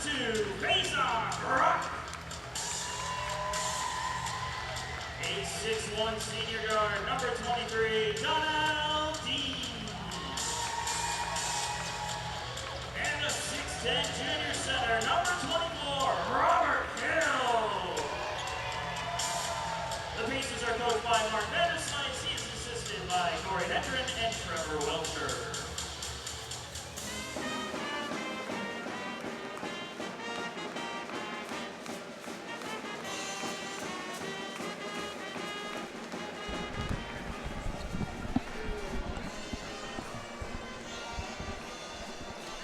2, Faison Brock. 8'6" senior guard, number 23, Donnell Dean. And a 6'10" junior center, number 24, Robert Hill. The Pacers are coached by Mark Vanderslice. He is assisted by Corey Hendren and Trevor Welcher.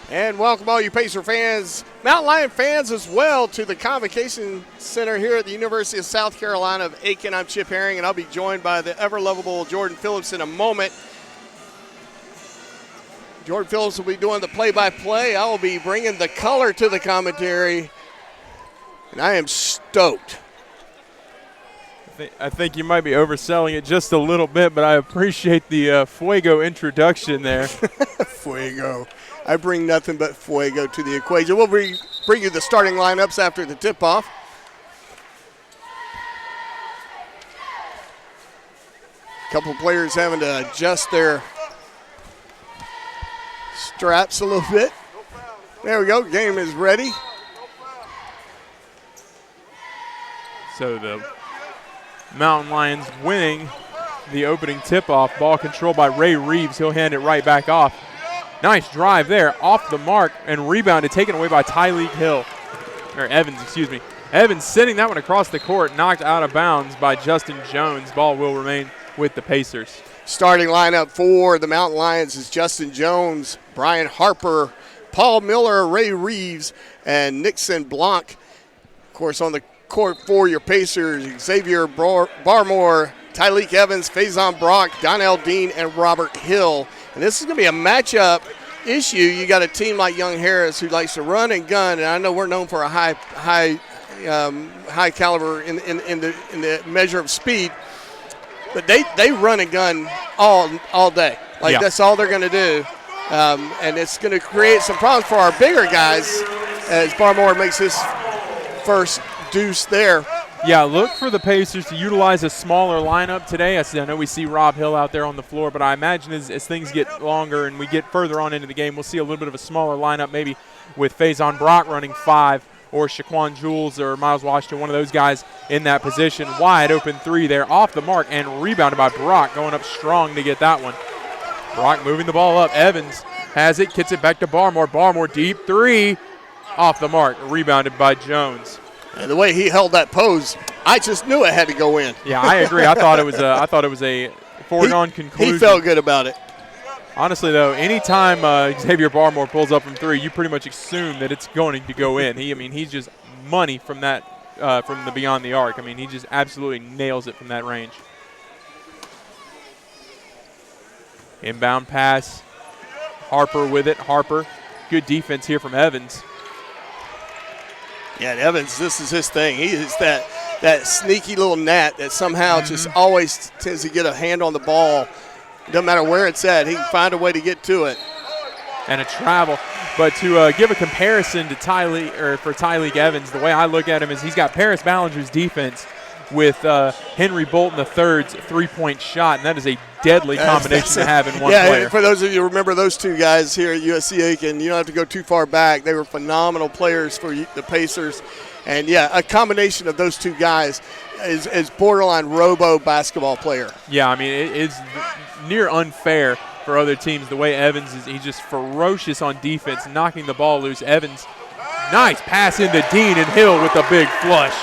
And welcome all you Pacer fans, Mountain Lion fans as well, to the Convocation Center here at the University of South Carolina of Aiken. I'm Chip Herring, and I'll be joined by the ever-lovable Jordan Phillips in a moment. Jordan Phillips will be doing the play-by-play. I will be bringing the color to the commentary, and I am stoked. I think you might be overselling it just a little bit, but I appreciate the Fuego introduction there. Fuego. I bring nothing but fuego to the equation. We'll bring you the starting lineups after the tip-off. A couple players having to adjust their straps a little bit. There we go. Game is ready. So the Mountain Lions winning the opening tip-off. Ball controlled by Ray Reeves. He'll hand it right back off. Nice drive there, off the mark, and rebounded, taken away by Evans, excuse me. Evans sending that one across the court, knocked out of bounds by Justin Jones. Ball will remain with the Pacers. Starting lineup for the Mountain Lions is Justin Jones, Brian Harper, Paul Miller, Ray Reeves, and Nixon Blanc. Of course, on the court for your Pacers, Xavier Barmore, Tyleek Evans, Faison Brock, Donnell Dean, and Robert Hill. And this is going to be a matchup issue. You got a team like Young Harris who likes to run and gun, and I know we're known for a high caliber in the measure of speed. But they run and gun all day. That's all they're going to do, and it's going to create some problems for our bigger guys as Barmore makes his first deuce there. Yeah, look for the Pacers to utilize a smaller lineup today. I know we see Rob Hill out there on the floor, but I imagine as things get longer and we get further on into the game, we'll see a little bit of a smaller lineup, maybe with Faison Brock running 5 or Shaquan Jules or Miles Washington, one of those guys in that position. Wide open 3 there, off the mark, and rebounded by Brock, going up strong to get that one. Brock moving the ball up. Evans has it, gets it back to Barmore. Barmore deep 3, off the mark, rebounded by Jones. And the way he held that pose, I just knew it had to go in. Yeah, I agree. I thought it was a foregone conclusion. He felt good about it. Honestly, though, anytime Xavier Barmore pulls up from 3, you pretty much assume that it's going to go in. He's just money from that from the beyond the arc. He just absolutely nails it from that range. Inbound pass. Harper with it. Harper, good defense here from Evans. Yeah, and Evans, this is his thing. He is that sneaky little gnat that somehow just always tends to get a hand on the ball. It doesn't matter where it's at. He can find a way to get to it. And a travel. But to give a comparison to Tyleek Evans, the way I look at him is he's got Paris Ballinger's defense with Henry Bolton III's three-point shot, and that is a deadly combination to have in one player. Yeah, for those of you who remember those two guys here at USC Aiken, you don't have to go too far back. They were phenomenal players for the Pacers. And, yeah, a combination of those two guys is borderline robo basketball player. Yeah, it's near unfair for other teams the way Evans is. He's just ferocious on defense, knocking the ball loose. Evans, nice pass into Dean, and Hill with a big flush.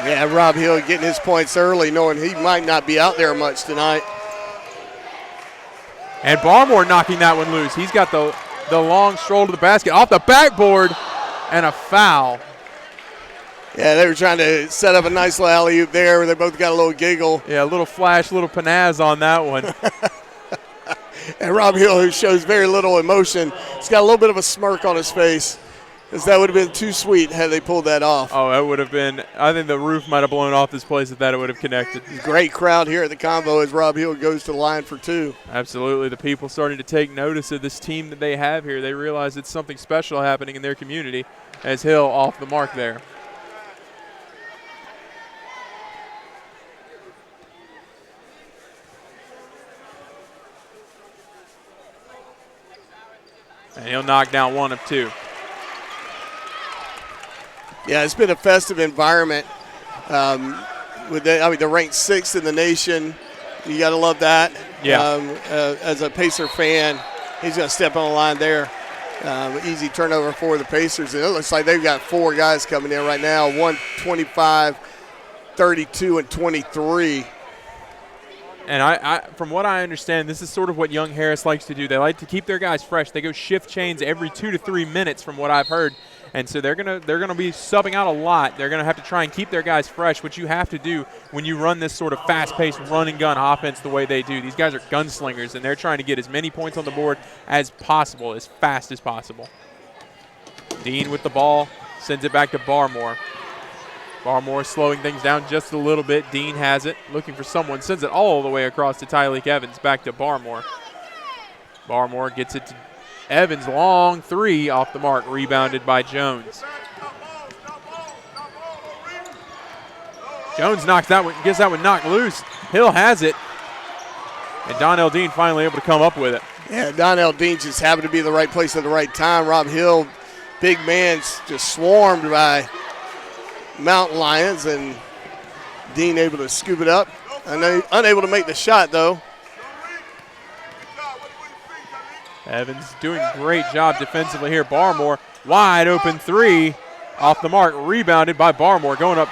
Yeah, Rob Hill getting his points early, knowing he might not be out there much tonight. And Barmore knocking that one loose. He's got the long stroll to the basket, off the backboard, and a foul. Yeah, they were trying to set up a nice little alley-oop there. They both got a little giggle. Yeah, a little flash, a little panaz on that one. And Rob Hill, who shows very little emotion, he's got a little bit of a smirk on his face. because that would have been too sweet had they pulled that off. Oh, it would have been. I think the roof might have blown off this place if that would have connected. Great crowd here at the Convo as Rob Hill goes to the line for two. Absolutely. The people starting to take notice of this team that they have here. They realize it's something special happening in their community as Hill off the mark there. And he'll knock down one of two. Yeah, it's been a festive environment. They're ranked 6th in the nation. You got to love that. Yeah. As a Pacer fan, he's going to step on the line there. Easy turnover for the Pacers. And it looks like they've got 4 guys coming in right now, 125, 32, and 23. And I, from what I understand, this is sort of what Young Harris likes to do. They like to keep their guys fresh. They go shift chains every 2 to 3 minutes from what I've heard. And so they're gonna be subbing out a lot. They're going to have to try and keep their guys fresh, which you have to do when you run this sort of fast-paced run-and-gun offense the way they do. These guys are gunslingers, and they're trying to get as many points on the board as possible, as fast as possible. Dean with the ball, sends it back to Barmore. Barmore slowing things down just a little bit. Dean has it, looking for someone, sends it all the way across to Tyleek Evans, back to Barmore. Barmore gets it to Evans, long three off the mark, rebounded by Jones. Jones knocks that one, gets that one knocked loose. Hill has it, and Donnell Dean finally able to come up with it. Yeah, Donnell Dean just happened to be in the right place at the right time. Rob Hill, big man, just swarmed by Mountain Lions, and Dean able to scoop it up. Unable to make the shot, though. Evans doing a great job defensively here. Barmore, wide open three off the mark, rebounded by Barmore. Going up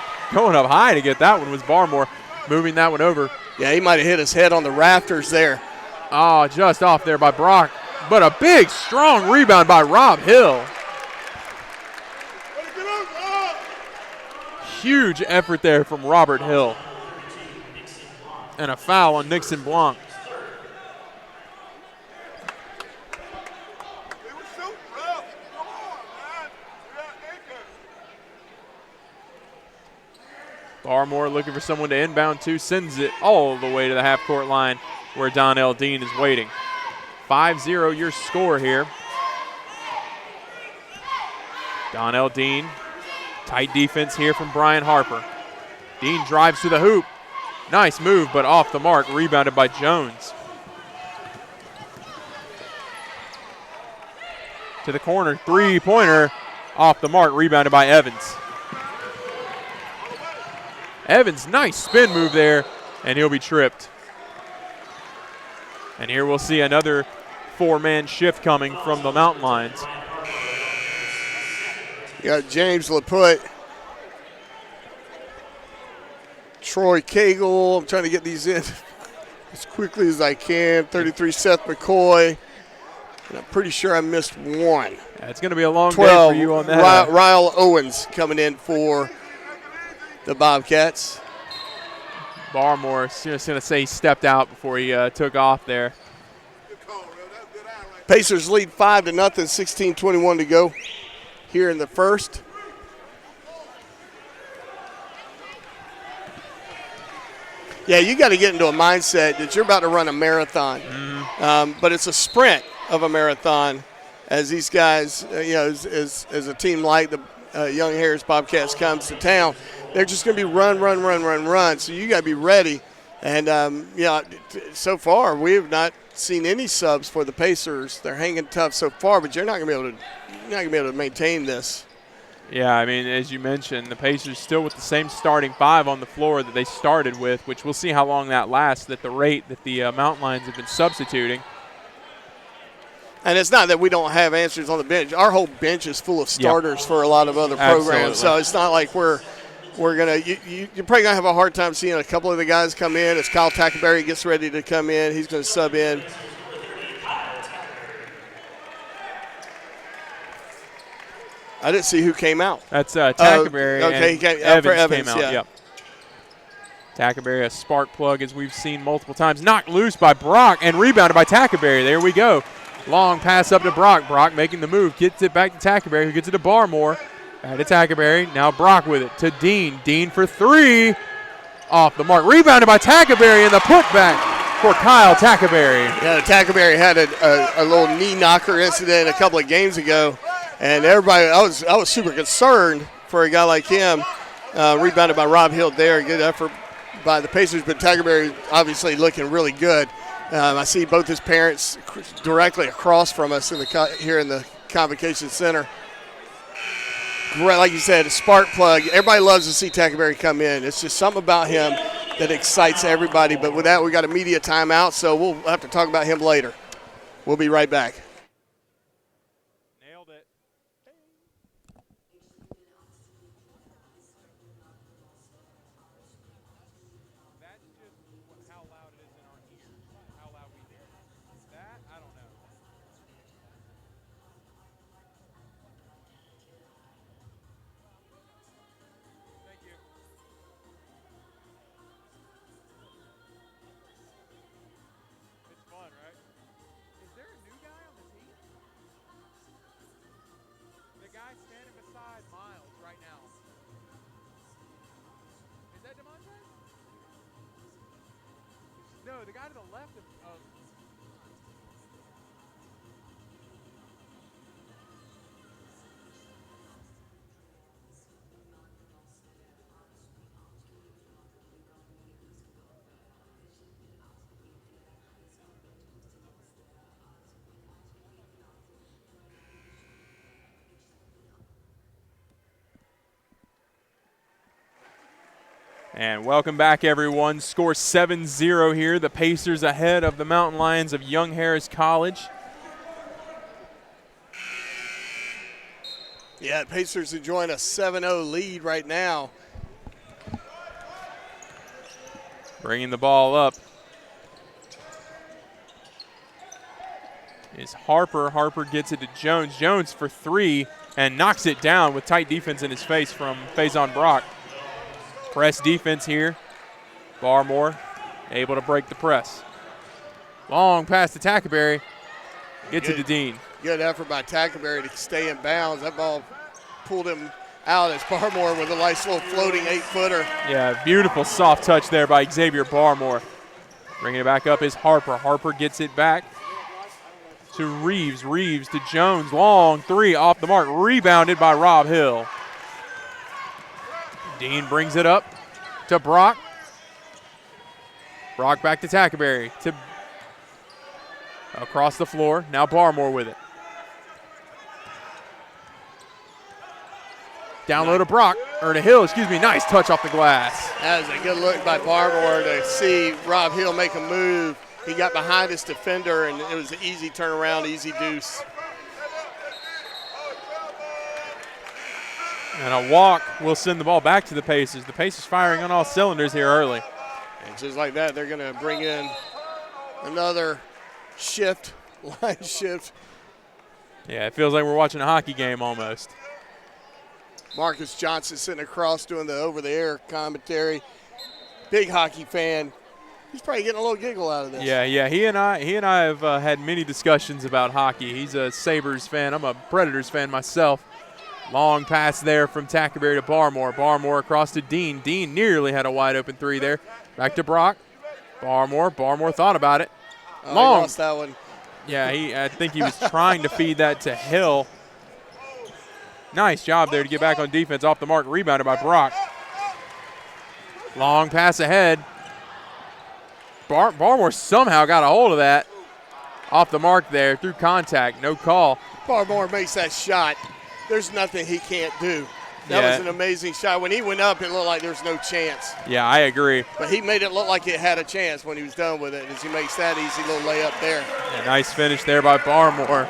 high to get that one was Barmore, moving that one over. Yeah, he might have hit his head on the rafters there. Oh, just off there by Brock, but a big, strong rebound by Rob Hill. Huge effort there from Robert Hill. And a foul on Nixon Blanc. Barmore looking for someone to inbound to, sends it all the way to the half-court line where Donnell Dean is waiting. 5-0 your score here. Donnell Dean, tight defense here from Brian Harper. Dean drives to the hoop. Nice move, but off the mark, rebounded by Jones. To the corner, three-pointer, off the mark, rebounded by Evans. Evans, nice spin move there, and he'll be tripped. And here we'll see another 4-man shift coming from the Mountain Lions. You got James LaPut, Troy Cagle. I'm trying to get these in as quickly as I can. 33, Seth McCoy. And I'm pretty sure I missed one. Yeah, it's going to be a long 12, day for you on that. Ryle Owens coming in for the Bobcats. Barmore, just going to say he stepped out before he took off there. Pacers lead 5-0, 16:21 to go here in the first. Yeah, you got to get into a mindset that you're about to run a marathon, but it's a sprint of a marathon. As these guys, as a team like the Young Harris Bobcats comes to town, they're just going to be run. So you got to be ready. And so far we have not seen any subs for the Pacers. They're hanging tough so far, but you're not going to be able to maintain this. Yeah, I mean, as you mentioned, the Pacers still with the same starting 5 on the floor that they started with, which we'll see how long that lasts at the rate that the Mountain Lions have been substituting. And it's not that we don't have answers on the bench. Our whole bench is full of starters for a lot of other programs. Absolutely. So it's not like we're going to – you're probably going to have a hard time seeing a couple of the guys come in. As Kyle Tackerberry gets ready to come in, he's going to sub in. I didn't see who came out. That's Tackerberry and Evans came out. Yeah. Yep. Tackerberry, a spark plug as we've seen multiple times. Knocked loose by Brock and rebounded by Tackerberry. There we go. Long pass up to Brock. Brock making the move. Gets it back to Tackerberry, who gets it to Barmore. Back to Tackerberry. Now Brock with it to Dean. Dean for three. Off the mark. Rebounded by Tackerberry, and the putback for Kyle Tackerberry. Yeah, Tackerberry had a little knee knocker incident a couple of games ago, and everybody, I was super concerned for a guy like him. Rebounded by Rob Hill there. Good effort by the Pacers, but Tackerberry obviously looking really good. I see both his parents directly across from us here in the Convocation Center. Great, like you said, a spark plug. Everybody loves to see Tackerberry come in. It's just something about him that excites everybody. But with that, we got a media timeout, so we'll have to talk about him later. We'll be right back. Nailed it. That's just how loud it is in our ears. How loud we hear it. That, I don't know. Thank you. It's fun, right? Is there a new guy on the team? The guy standing beside Miles right now. Is that DeMonte? No, the guy to the left of And welcome back, everyone. Score 7-0 here. The Pacers ahead of the Mountain Lions of Young Harris College. Yeah, Pacers enjoying a 7-0 lead right now. Bringing the ball up is Harper. Harper gets it to Jones. Jones for three and knocks it down with tight defense in his face from Faison Brock. Press defense here. Barmore able to break the press. Long pass to Tackerberry. Gets it to Dean. Good effort by Tackerberry to stay in bounds. That ball pulled him out as Barmore with a nice little floating 8-footer. Yeah, beautiful soft touch there by Xavier Barmore. Bringing it back up is Harper. Harper gets it back to Reeves. Reeves to Jones. Long three off the mark. Rebounded by Rob Hill. Dean brings it up to Brock. Brock back to Tackerberry. Across the floor. Now Barmore with it. Down low to Brock, or to Hill, excuse me. Nice touch off the glass. That was a good look by Barmore to see Rob Hill make a move. He got behind his defender, and it was an easy turnaround, easy deuce. And a walk will send the ball back to the Pacers. The Pacers firing on all cylinders here early. And just like that, they're going to bring in another shift, line shift. Yeah, it feels like we're watching a hockey game almost. Marcus Johnson sitting across doing the over-the-air commentary. Big hockey fan. He's probably getting a little giggle out of this. Yeah. He and I have had many discussions about hockey. He's a Sabres fan. I'm a Predators fan myself. Long pass there from Tackerberry to Barmore. Barmore across to Dean. Dean nearly had a wide open three there. Back to Brock. Barmore thought about it. Oh, Long. He lost that one. Yeah, I think he was trying to feed that to Hill. Nice job there to get back on defense. Off the mark, rebounded by Brock. Long pass ahead. Barmore somehow got a hold of that. Off the mark there, through contact, no call. Barmore makes that shot. There's nothing he can't do. That was an amazing shot. When he went up, it looked like there's no chance. Yeah, I agree. But he made it look like it had a chance when he was done with it, as he makes that easy little layup there. A nice finish there by Barmore.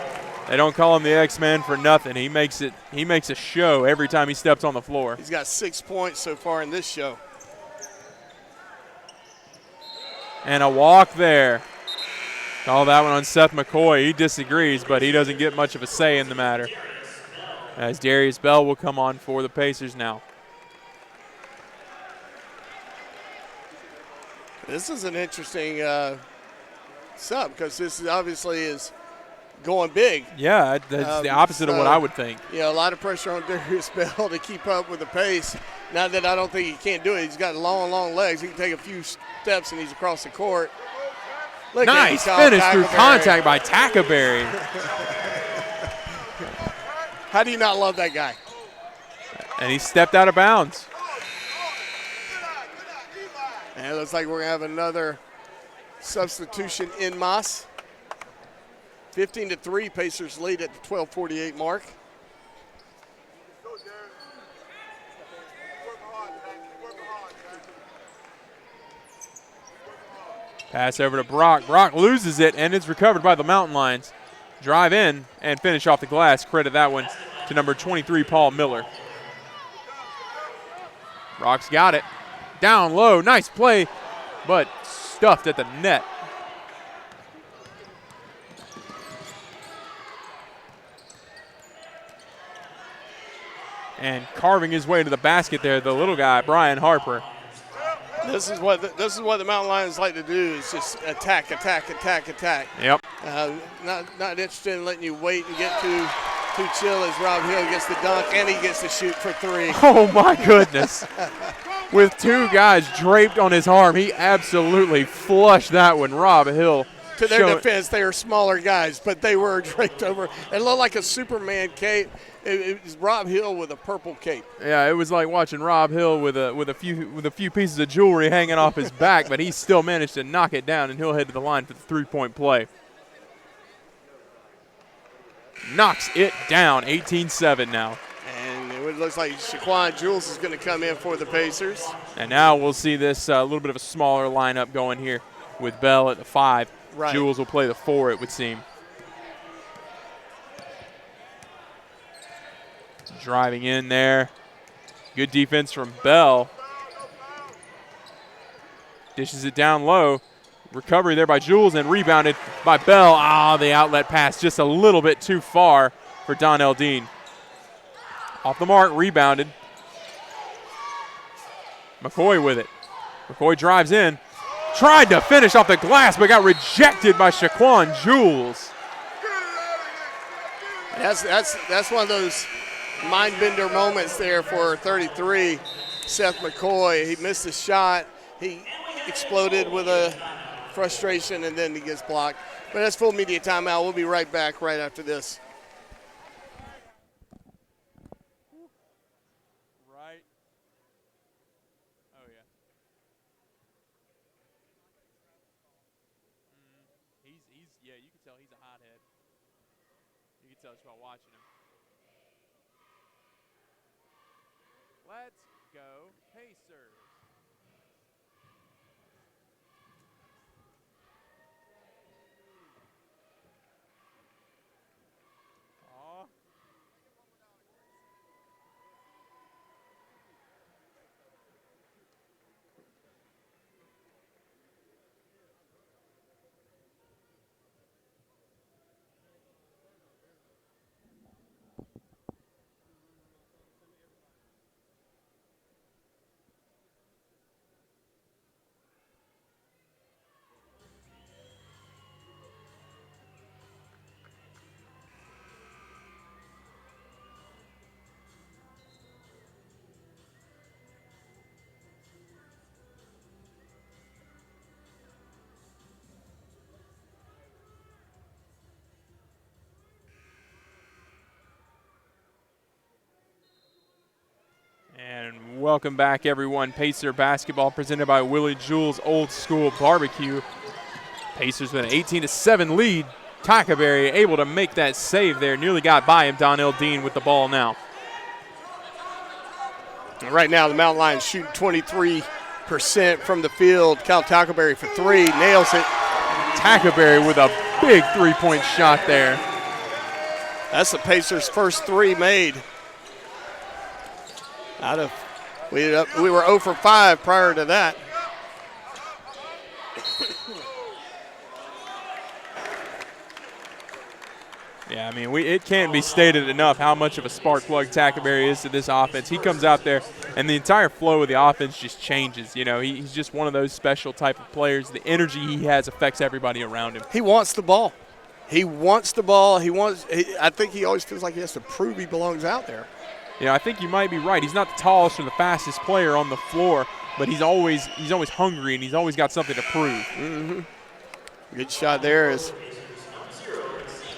They don't call him the X-Man for nothing. He makes a show every time he steps on the floor. He's got 6 points so far in this show. And a walk there. Call that one on Seth McCoy. He disagrees, but he doesn't get much of a say in the matter. As Darius Bell will come on for the Pacers now. This is an interesting sub, because this obviously is going big. Yeah, that's the opposite of what I would think. A lot of pressure on Darius Bell to keep up with the pace. Not that I don't think he can't do it. He's got long, long legs. He can take a few steps and he's across the court. Look, nice finish through contact by Tackaberry. How do you not love that guy? And he stepped out of bounds. And it looks like we're going to have another substitution in Moss. 15-3, Pacers lead at the 12:48 mark. Pass over to Brock. Brock loses it, and it's recovered by the Mountain Lions. Drive in and finish off the glass. Credit that one to number 23, Paul Miller. Brock's got it. Down low, nice play, but stuffed at the net. And carving his way to the basket there, the little guy, Brian Harper. This is what the Mountain Lions like to do, is just attack. Yep. Not interested in letting you wait and get too chill as Rob Hill gets the dunk and he gets to shoot for three. Oh my goodness. With two guys draped on his arm, he absolutely flushed that one. Rob Hill. To their defense, they are smaller guys, but they were draped over. It looked like a Superman cape. It was Rob Hill with a purple cape. Yeah, it was like watching Rob Hill with a few pieces of jewelry hanging off his back, but he still managed to knock it down, and he'll head to the line for the three-point play. Knocks it down, 18-7 now. And it looks like Shaquan Jules is going to come in for the Pacers. And now we'll see this little bit of a smaller lineup going here with Bell at the 5. Right. Jules will play the 4, it would seem. Driving in there. Good defense from Bell. Dishes it down low. Recovery there by Jules and rebounded by Bell. The outlet pass just a little bit too far for Donnell Dean. Off the mark, rebounded. McCoy with it. McCoy drives in. Tried to finish off the glass, but got rejected by Shaquan Jules. That's one of those mind-bender moments there for 33, Seth McCoy. He missed a shot. He exploded with a frustration, and then he gets blocked. But that's full media timeout. We'll be right back right after this. Right. Oh, yeah. Yeah, you can tell he's a hothead. You can tell just by watching him. Let's go Pacers. And welcome back, everyone. Pacer basketball presented by Willie Jules Old School Barbecue. Pacers with an 18-7 lead. Tackaberry able to make that save there. Nearly got by him. Donnell Dean with the ball now. Right now, the Mountain Lions shooting 23% from the field. Cal Tackaberry for three. Nails it. Tackaberry with a big three-point shot there. That's the Pacers' first three made. We were 0 for 5 prior to that. Yeah, I mean, it can't be stated enough how much of a spark plug Tackaberry is to this offense. He comes out there, and the entire flow of the offense just changes. You know, he's just one of those special type of players. The energy he has affects everybody around him. He wants the ball. He wants the ball. I think he always feels like he has to prove he belongs out there. Yeah, I think you might be right. He's not the tallest or the fastest player on the floor, but he's always hungry and he's always got something to prove. Mm-hmm. Good shot there as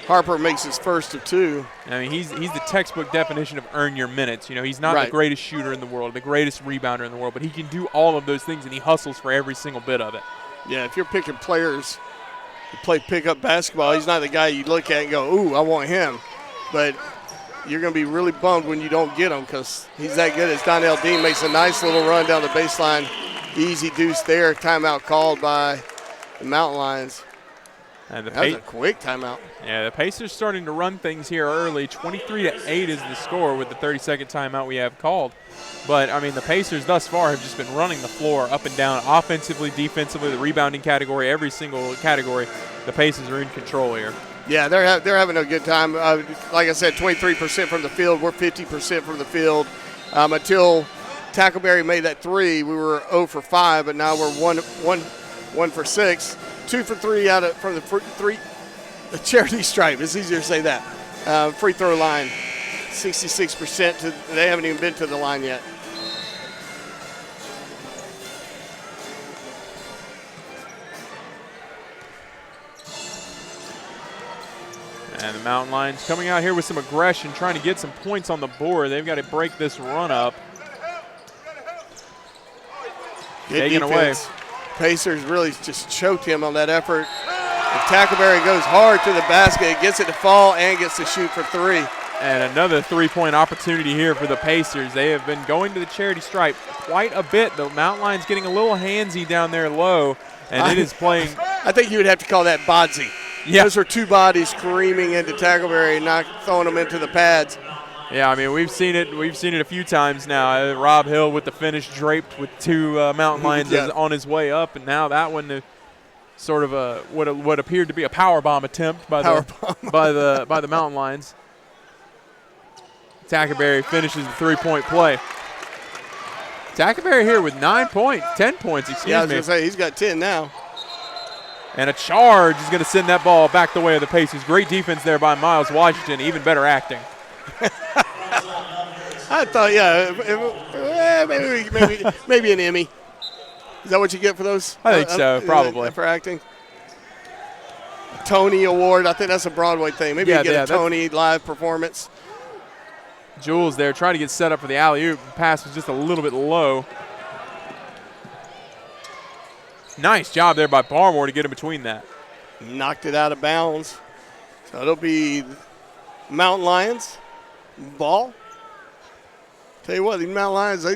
Harper makes his first of 2. I mean, he's the textbook definition of earn your minutes. You know, he's not Right. the greatest shooter in the world, the greatest rebounder in the world, but he can do all of those things, and he hustles for every single bit of it. Yeah, if you're picking players to play pickup basketball, he's not the guy you look at and go, ooh, I want him. But you're going to be really bummed when you don't get him because he's that good. As Donnell Dean makes a nice little run down the baseline. Easy deuce there. Timeout called by the Mountain Lions. And That was a quick timeout. Yeah, the Pacers starting to run things here early. 23-8 is the score with the 30-second timeout we have called. But, I mean, the Pacers thus far have just been running the floor up and down, offensively, defensively, the rebounding category, every single category. The Pacers are in control here. Yeah, they're having a good time. Like I said, 23% from the field. We're 50% from the field. Until Tackleberry made that 3, we were 0 for 5, but now we're 1 for 6. 2 for 3 from the charity stripe. It's easier to say that. Free throw line, 66%. They haven't even been to the line yet. And the Mountain Lions coming out here with some aggression, trying to get some points on the board. They've got to break this run up. Good Taken away. defense. Pacers really just choked him on that effort. And Tackleberry goes hard to the basket, gets it to fall, and gets to shoot for 3. And another three-point opportunity here for the Pacers. They have been going to the charity stripe quite a bit. The Mountain Lions getting a little handsy down there low, and it is playing. I think you would have to call that bodsy. Yeah. Those are 2 bodies screaming into Tackleberry and not throwing them into the pads. Yeah, I mean, we've seen it a few times now. Rob Hill with the finish draped with 2 Mountain Lions on his way up, and now that one sort of what appeared to be a power bomb attempt by the Mountain Lions. Tackleberry finishes the 3-point play. Tackleberry here with 10 points, excuse me. Yeah, I was going to say, he's got 10 now. And a charge is going to send that ball back the way of the Pacers. Great defense there by Miles Washington, even better acting. I thought, maybe an Emmy. Is that what you get for those? I think so, probably. For acting. Tony Award. I think that's a Broadway thing. Maybe you get a Tony live performance. Jules there trying to get set up for the alley-oop. Pass was just a little bit low. Nice job there by Barmore to get in between that. Knocked it out of bounds. So it'll be Mountain Lions ball. Tell you what, these Mountain Lions,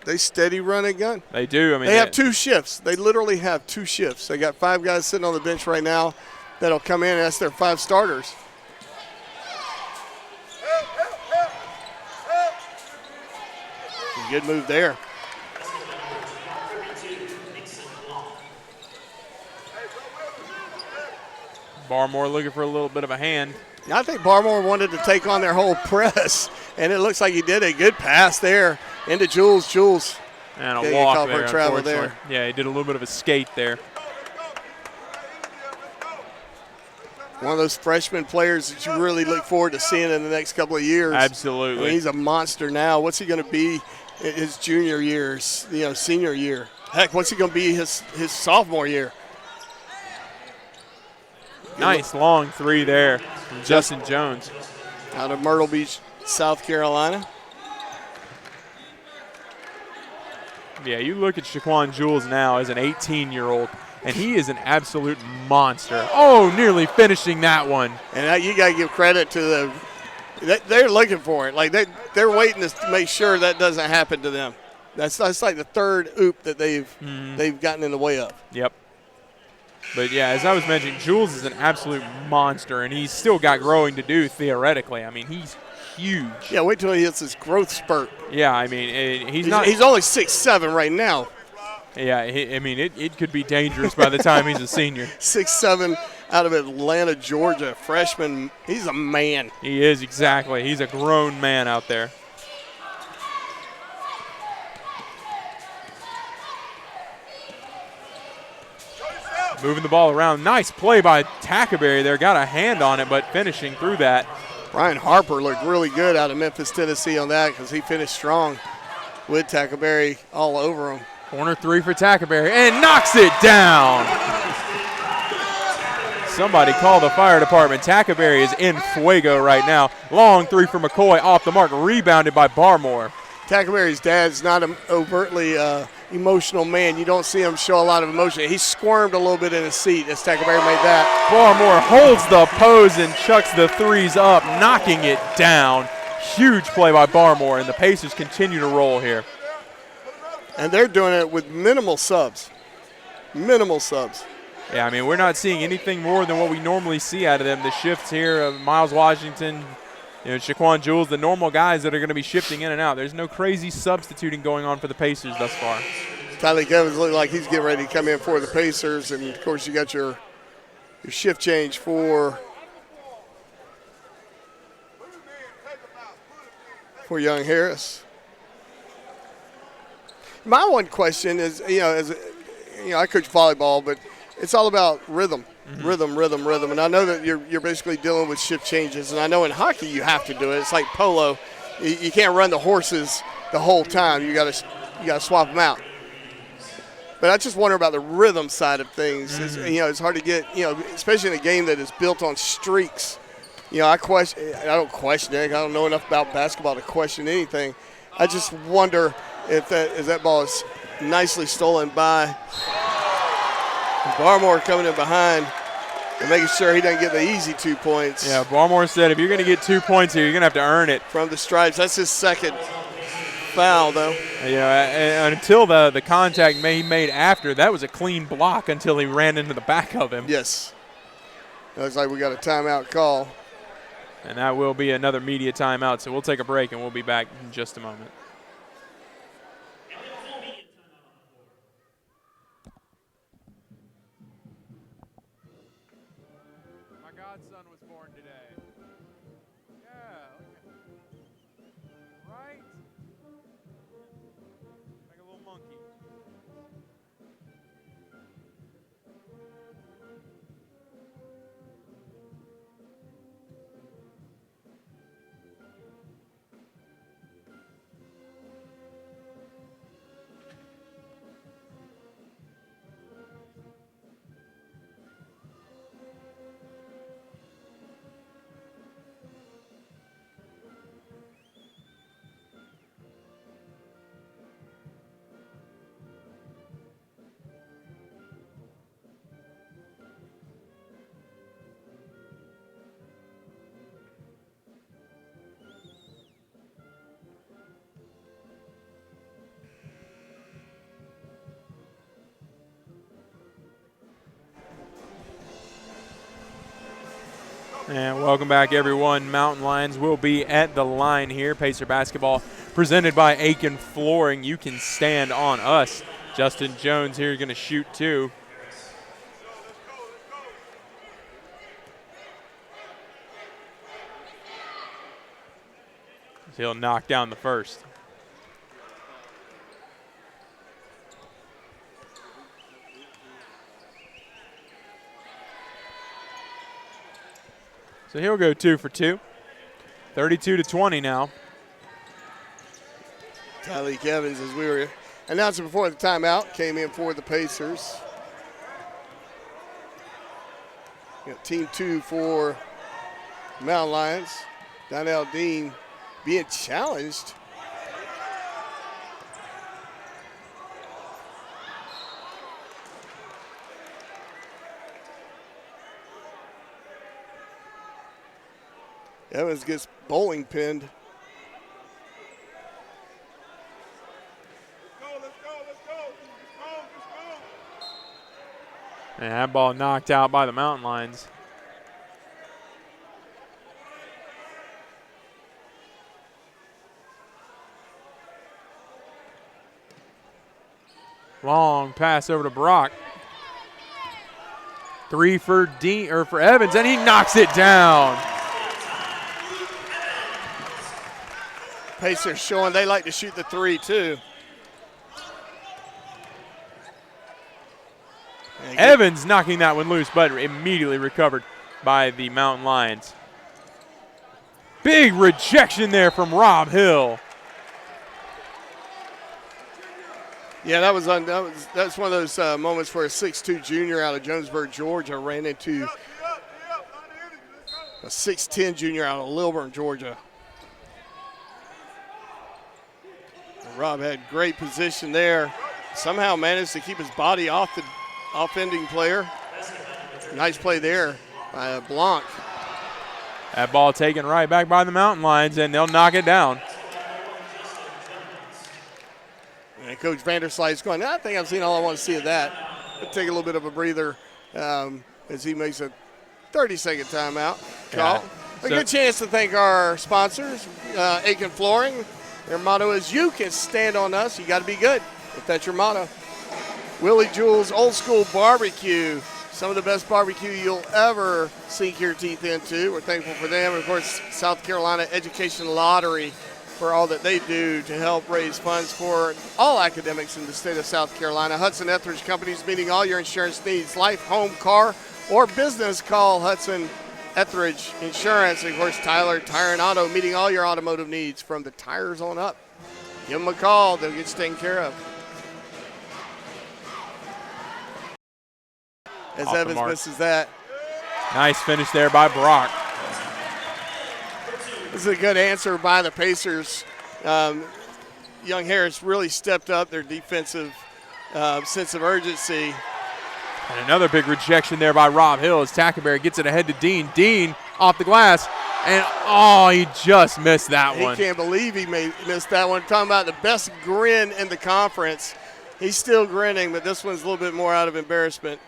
they steady run and gun. They do. I mean, they have 2 shifts. They literally have 2 shifts. They got 5 guys sitting on the bench right now that'll come in, and that's their 5 starters. Good move there. Barmore looking for a little bit of a hand. I think Barmore wanted to take on their whole press, and it looks like he did. A good pass there into Jules. Jules. And a walk there, travel there. Yeah, he did a little bit of a skate there. One of those freshman players that you really look forward to seeing in the next couple of years. Absolutely. I mean, he's a monster now. What's he going to be in his junior year, senior year? Heck, what's he going to be his sophomore year? Nice long 3 there from Justin Jones. Out of Myrtle Beach, South Carolina. Yeah, you look at Shaquan Jules now as an 18-year-old, and he is an absolute monster. Oh, nearly finishing that one. And you got to give credit to they're looking for it. Like they're waiting to make sure that doesn't happen to them. That's like the 3rd oop that they've gotten in the way of. Yep. But, yeah, as I was mentioning, Jules is an absolute monster, and he's still got growing to do theoretically. I mean, he's huge. Yeah, wait till he hits his growth spurt. Yeah, I mean, he's only 6'7" right now. Yeah, it could be dangerous by the time he's a senior. 6'7" out of Atlanta, Georgia, freshman. He's a man. He is, exactly. He's a grown man out there. moving the ball around. Nice play by Tackaberry there. Got a hand on it, but finishing through that. Brian Harper looked really good out of Memphis, Tennessee on that because he finished strong with Tackaberry all over him. Corner three for Tackaberry and knocks it down. Somebody call the fire department. Tackaberry is in fuego right now. Long three for McCoy, off the mark, rebounded by Barmore. Tackaberry's dad's not an overtly emotional man. You don't see him show a lot of emotion. He squirmed a little bit in his seat as Tackaberry made that. Barmore holds the pose and chucks the threes up, knocking it down. Huge play by Barmore, and the Pacers continue to roll here. And they're doing it with minimal subs. Minimal subs. Yeah, I mean, we're not seeing anything more than what we normally see out of them. The shifts here of Miles Washington, Shaquan Jules, the normal guys that are going to be shifting in and out. There's no crazy substituting going on for the Pacers thus far. Tyleek Evans looks like he's getting ready to come in for the Pacers. And, of course, you got your shift change for Young Harris. My one question is, I coach volleyball, but it's all about rhythm, rhythm. And I know that you're basically dealing with shift changes. And I know in hockey you have to do it. It's like polo. You can't run the horses the whole time. You got to swap them out. But I just wonder about the rhythm side of things. It's hard to get, especially in a game that is built on streaks. I don't question it. I don't know enough about basketball to question anything. I just wonder if that ball is nicely stolen by Barmore coming in behind and making sure he doesn't get the easy 2 points. Yeah, Barmore said if you're going to get 2 points here, you're going to have to earn it. From the stripes. That's his second foul, though. Until the contact he made after, that was a clean block until he ran into the back of him. Yes. Looks like we got a timeout call. And that will be another media timeout, so we'll take a break and we'll be back in just a moment. My godson was born today. Yeah. Right? Like a little monkey. And welcome back, everyone. Mountain Lions will be at the line here. Pacer basketball presented by Aiken Flooring. You can stand on us. Justin Jones here going to shoot two. He'll knock down the first. So he'll go 2 for 2. 32-20 now. Tyleek Evans, as we were announcing before the timeout, came in for the Pacers. Team 2 for Mountain Lions. Donnell Dean being challenged. Evans gets bowling pinned. Let's go. And that ball knocked out by the Mountain Lions. Long pass over to Brock. 3 for for Evans, and he knocks it down. Pacers showing they like to shoot the 3 too. And Evans knocking that one loose, but immediately recovered by the Mountain Lions. Big rejection there from Rob Hill. Yeah, that's one of those moments where a 6'2 junior out of Jonesboro, Georgia, ran into a 6'10 junior out of Lilburn, Georgia. And Rob had great position there. Somehow managed to keep his body off the offending player. Nice play there by Blanc. That ball taken right back by the Mountain Lions, and they'll knock it down. And Coach Vanderslide's going, I think I've seen all I want to see of that. We'll take a little bit of a breather as he makes a 30-second timeout call. A good chance to thank our sponsors, Aiken Flooring. Their motto is, you can stand on us. You got to be good, if that's your motto. Willie Jewell's Old School Barbecue. Some of the best barbecue you'll ever sink your teeth into. We're thankful for them. And of course, South Carolina Education Lottery for all that they do to help raise funds for all academics in the state of South Carolina. Hudson Etheridge Companies, meeting all your insurance needs. Life, home, car, or business, call Hudson Etheridge Insurance. And of course, Tyler Tire and Auto, meeting all your automotive needs from the tires on up. Give them a call. They'll get you taken care of. As Evans misses that. Nice finish there by Brock. This is a good answer by the Pacers. Young Harris really stepped up their defensive sense of urgency. And another big rejection there by Rob Hill as Tackenberry gets it ahead to Dean. Dean off the glass, and he just missed that one. He can't believe he missed that one. Talking about the best grin in the conference. He's still grinning, but this one's a little bit more out of embarrassment.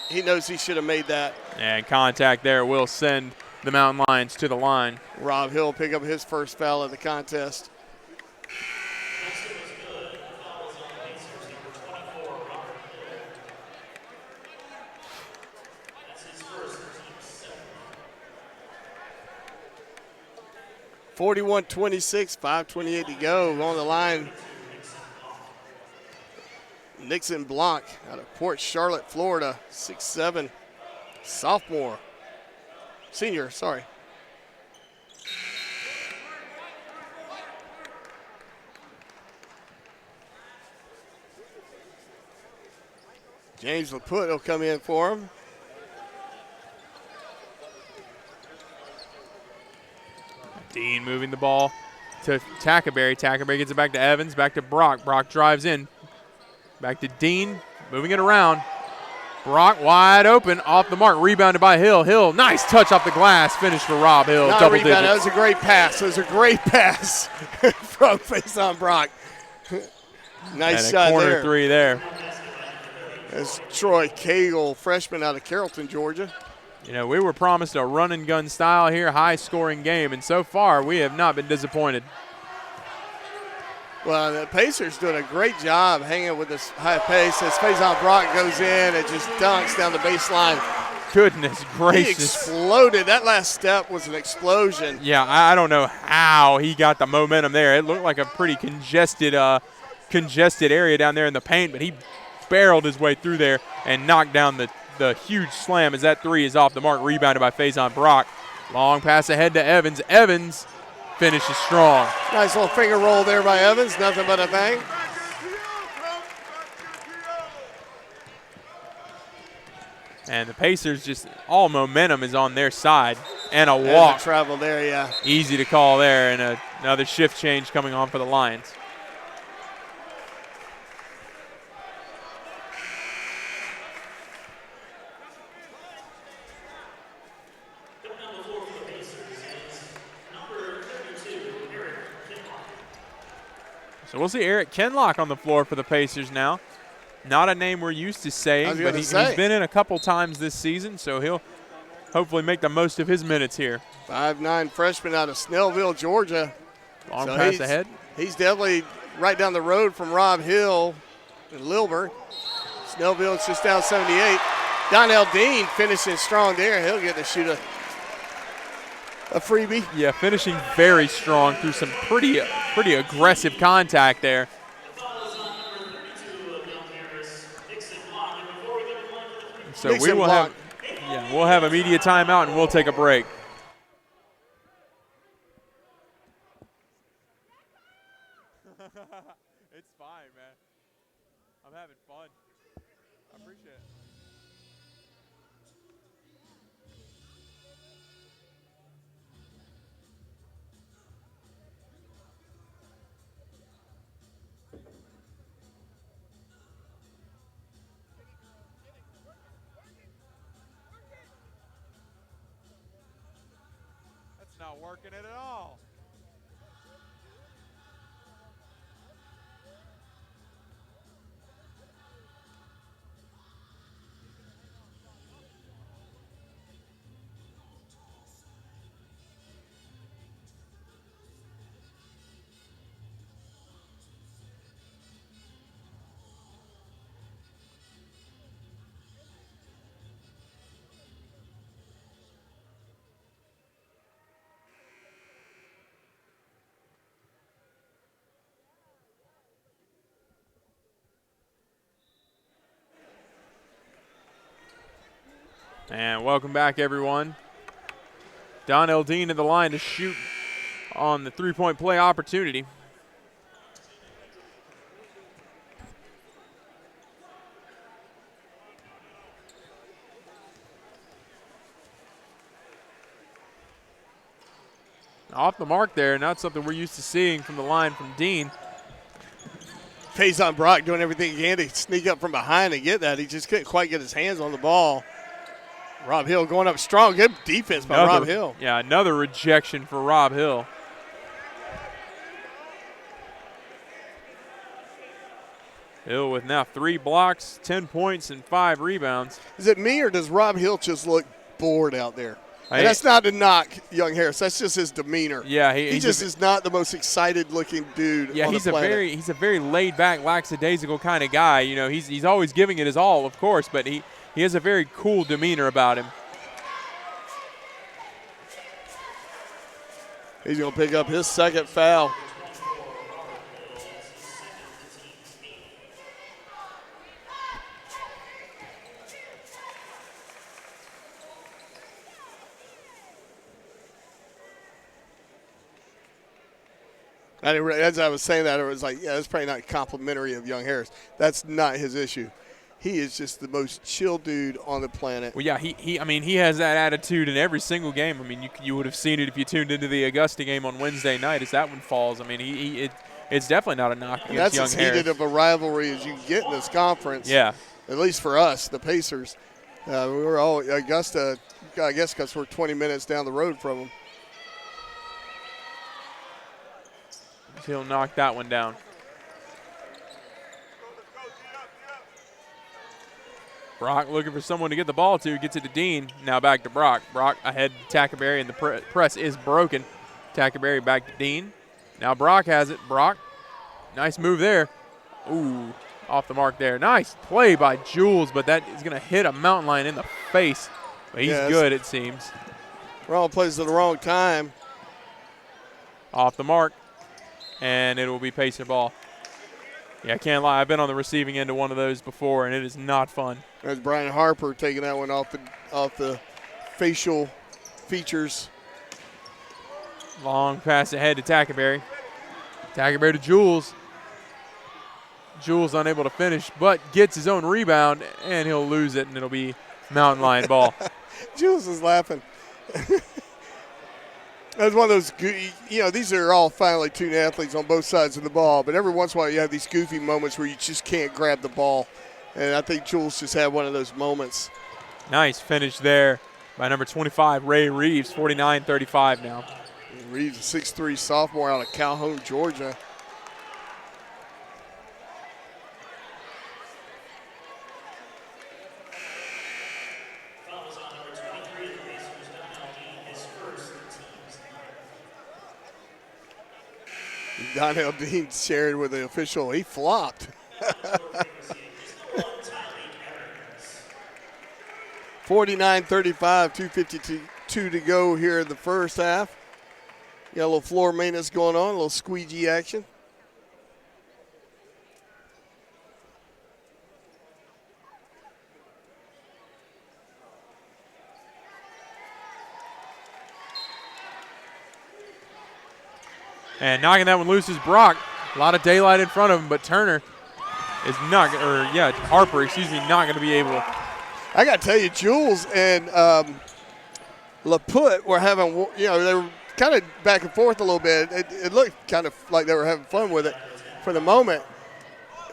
He knows he should have made that. And contact there will send the Mountain Lions to the line. Rob Hill pick up his first foul of the contest. (41-26), 5:28 to go on the line. Nixon Blanc out of Port Charlotte, Florida, 6'7", senior, sorry. James LaPut will come in for him. Dean moving the ball to Tackenberry. Tackenberry gets it back to Evans, back to Brock. Brock drives in. Back to Dean, moving it around. Brock wide open, off the mark, rebounded by Hill. Hill, nice touch off the glass, finish for Rob Hill. Not double a rebound, digits. that was a great pass. It was a great pass from Faison Brock. Nice and shot a corner there. three there. That's Troy Cagle, freshman out of Carrollton, Georgia. You know, we were promised a run and gun style here, high scoring game, and so far we have not been disappointed. Well, the Pacers doing a great job hanging with this high pace. As Faison Brock goes in, it just dunks down the baseline. Goodness gracious. He exploded. That last step was an explosion. Yeah, I don't know how he got the momentum there. It looked like a pretty congested area down there in the paint, but he barreled his way through there and knocked down the huge slam as that three is off the mark, rebounded by Faison Brock. Long pass ahead to Evans. Evans finishes strong. Nice little finger roll there by Evans. Nothing but a thing. And the Pacers, just all momentum is on their side. And a walk. There's a travel there, yeah. Easy to call there, and another shift change coming on for the Lions. So we'll see Eric Kenlock on the floor for the Pacers now. Not a name we're used to saying, but he's been in a couple times this season, so he'll hopefully make the most of his minutes here. 5'9" freshman out of Snellville, Georgia. Long pass ahead. He's definitely right down the road from Rob Hill and Lilburn. Snellville's just down 78. Donnell Dean finishing strong there. He'll get to shoot a freebie. Yeah, finishing very strong through some pretty aggressive contact there. So Nixon we'll have a media timeout and we'll take a break. It's fine, man. I'm having fun. I appreciate it. That's not working at all. And welcome back, everyone. Donnell Dean at the line to shoot on the three-point play opportunity. Off the mark there, not something we're used to seeing from the line from Dean. Faison Brock doing everything he can to sneak up from behind and get that. He just couldn't quite get his hands on the ball. Rob Hill going up strong. Good defense by Rob Hill. Yeah, another rejection for Rob Hill. Hill with now 3 blocks, 10 points, and 5 rebounds. Is it me or does Rob Hill just look bored out there? And that's not to knock Young Harris. That's just his demeanor. Yeah, he just is not the most excited-looking dude. Yeah, on he's the planet. he's a very laid-back, lackadaisical kind of guy. You know, he's always giving it his all, of course, but he has a very cool demeanor about him. He's going to pick up his second foul. As I was saying that, it was like, yeah, that's probably not complimentary of Young Harris. That's not his issue. He is just the most chill dude on the planet. Well, yeah, I mean, he has that attitude in every single game. I mean, you would have seen it if you tuned into the Augusta game on Wednesday night as that one falls. I mean, it's definitely not a knock against Young Harris. That's as heated of a rivalry as you can get in this conference. Yeah. At least for us, the Pacers. We were all Augusta, I guess because we're 20 minutes down the road from them. He'll knock that one down. Brock looking for someone to get the ball to. Gets it to Dean. Now back to Brock. Brock ahead to Tackerberry, and the press is broken. Tackerberry back to Dean. Now Brock has it. Brock, nice move there. Ooh, off the mark there. Nice play by Jules, but that is going to hit a mountain lion in the face. But he's good, it seems. Wrong place at the wrong time. Off the mark. And it will be Pacer ball. Yeah, I can't lie. I've been on the receiving end of one of those before, and it is not fun. That's Brian Harper taking that one off the facial features. Long pass ahead to Tackerberry. Tackerberry to Jules. Jules unable to finish, but gets his own rebound, and he'll lose it, and it'll be Mountain Lion ball. Jules is laughing. That's one of those, these are all finely tuned athletes on both sides of the ball, but every once in a while you have these goofy moments where you just can't grab the ball. And I think Jules just had one of those moments. Nice finish there by number 25, Ray Reeves, 49-35 now. Reeves, a 6'3" sophomore out of Calhoun, Georgia. Donnell Dean shared with the official. He flopped. 49-35, 2:52 to go here in the first half. Got a little floor maintenance going on, a little squeegee action. And knocking that one loose is Brock. A lot of daylight in front of him, but Turner is not, or yeah, Harper, excuse me, not going to be able to. I got to tell you, Jules and LaPut were having, they were kind of back and forth a little bit. It looked kind of like they were having fun with it for the moment.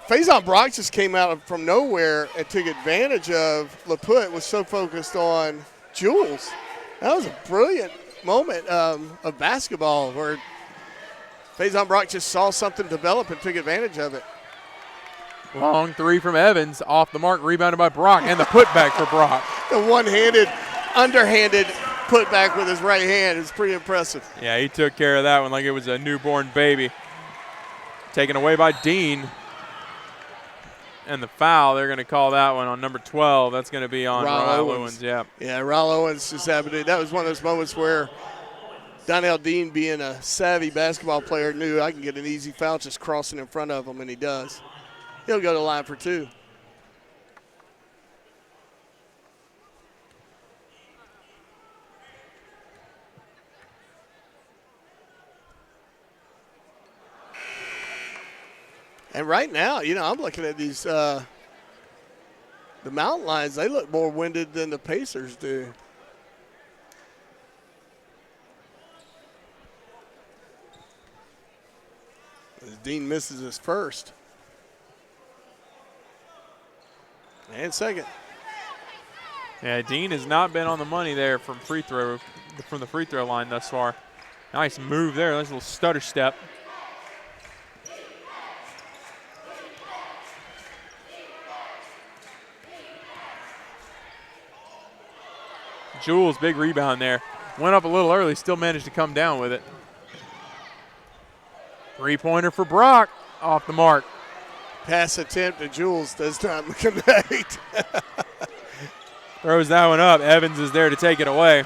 Faison Brock just came out from nowhere and took advantage of LaPut, was so focused on Jules. That was a brilliant moment of basketball where Faison Brock just saw something develop and took advantage of it. Long three from Evans, off the mark, rebounded by Brock, and the putback for Brock. The one-handed, underhanded putback with his right hand is pretty impressive. Yeah, he took care of that one like it was a newborn baby. Taken away by Dean. And the foul, they're going to call that one on number 12. That's going to be on Ryle Owens. Yeah, Ryle Owens just happened to. That was one of those moments where Donnell Dean, being a savvy basketball player, knew I can get an easy foul just crossing in front of him, and he does. He'll go to the line for 2. And right now, I'm looking at these, the Mountain Lions, they look more winded than the Pacers do. As Dean misses his first. And second. Yeah, Dean has not been on the money there from the free throw line thus far. Nice move there, nice little stutter step. Jules, big rebound there. Went up a little early, still managed to come down with it. Three-pointer for Brock, off the mark. Pass attempt to Jules does not connect. Throws that one up. Evans is there to take it away.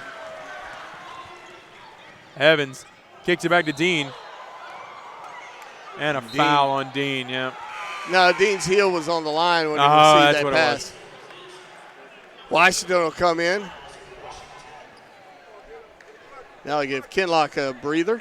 Evans kicks it back to Dean. And a foul on Dean, yeah. No, Dean's heel was on the line when he received that pass. Washington will come in. Now I give Kinlock a breather.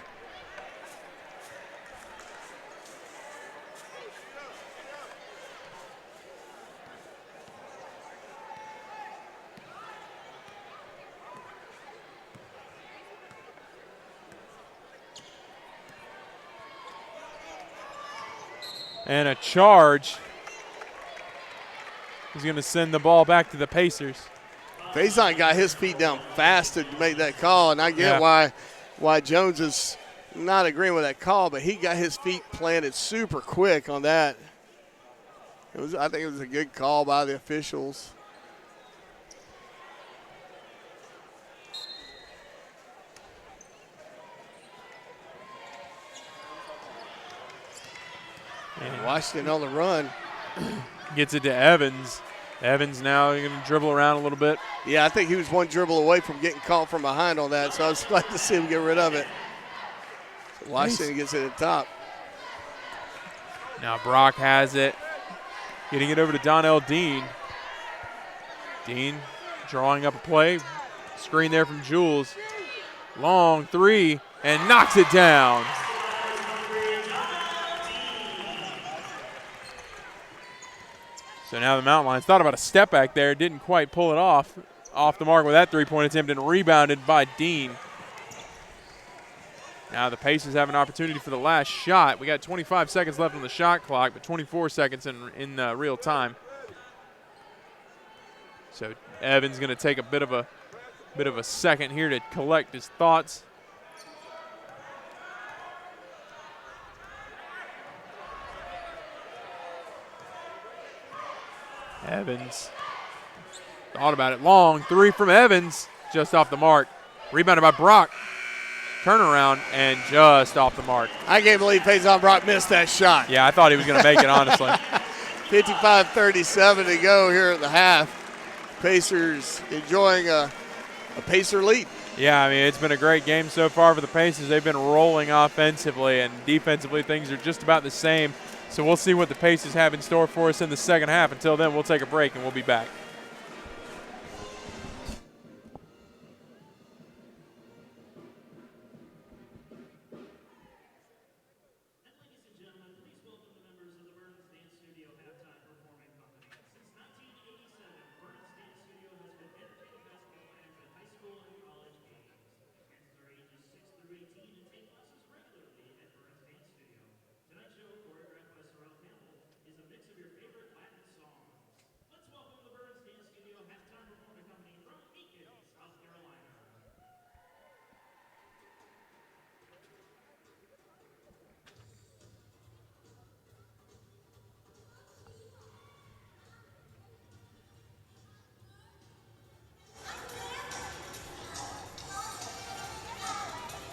And a charge. He's going to send the ball back to the Pacers. Faison got his feet down fast to make that call, and I get why Jones is not agreeing with that call, but he got his feet planted super quick on that. I think it was a good call by the officials. And Washington on the run. Gets it to Evans. Evans now going to dribble around a little bit. Yeah, I think he was one dribble away from getting caught from behind on that, so I was glad to see him get rid of it. So Washington gets it at the top. Now Brock has it. Getting it over to Donnell Dean. Dean drawing up a play. Screen there from Jules. Long three, and knocks it down. So now the Mountain Lions thought about a step back there, didn't quite pull it off the mark with that three-point attempt, and rebounded by Dean. Now the Pacers have an opportunity for the last shot. We got 25 seconds left on the shot clock, but 24 seconds in real time. So Evans going to take a bit of a second here to collect his thoughts. Evans thought about it. Long three from Evans, just off the mark. Rebounded by Brock. Turnaround and just off the mark. I can't believe Faison Brock missed that shot. Yeah, I thought he was going to make it, honestly. 55-37 to go here at the half. Pacers enjoying a Pacer lead. Yeah, I mean, it's been a great game so far for the Pacers. They've been rolling offensively, and defensively things are just about the same. So we'll see what the Pacers have in store for us in the second half. Until then, we'll take a break, and we'll be back.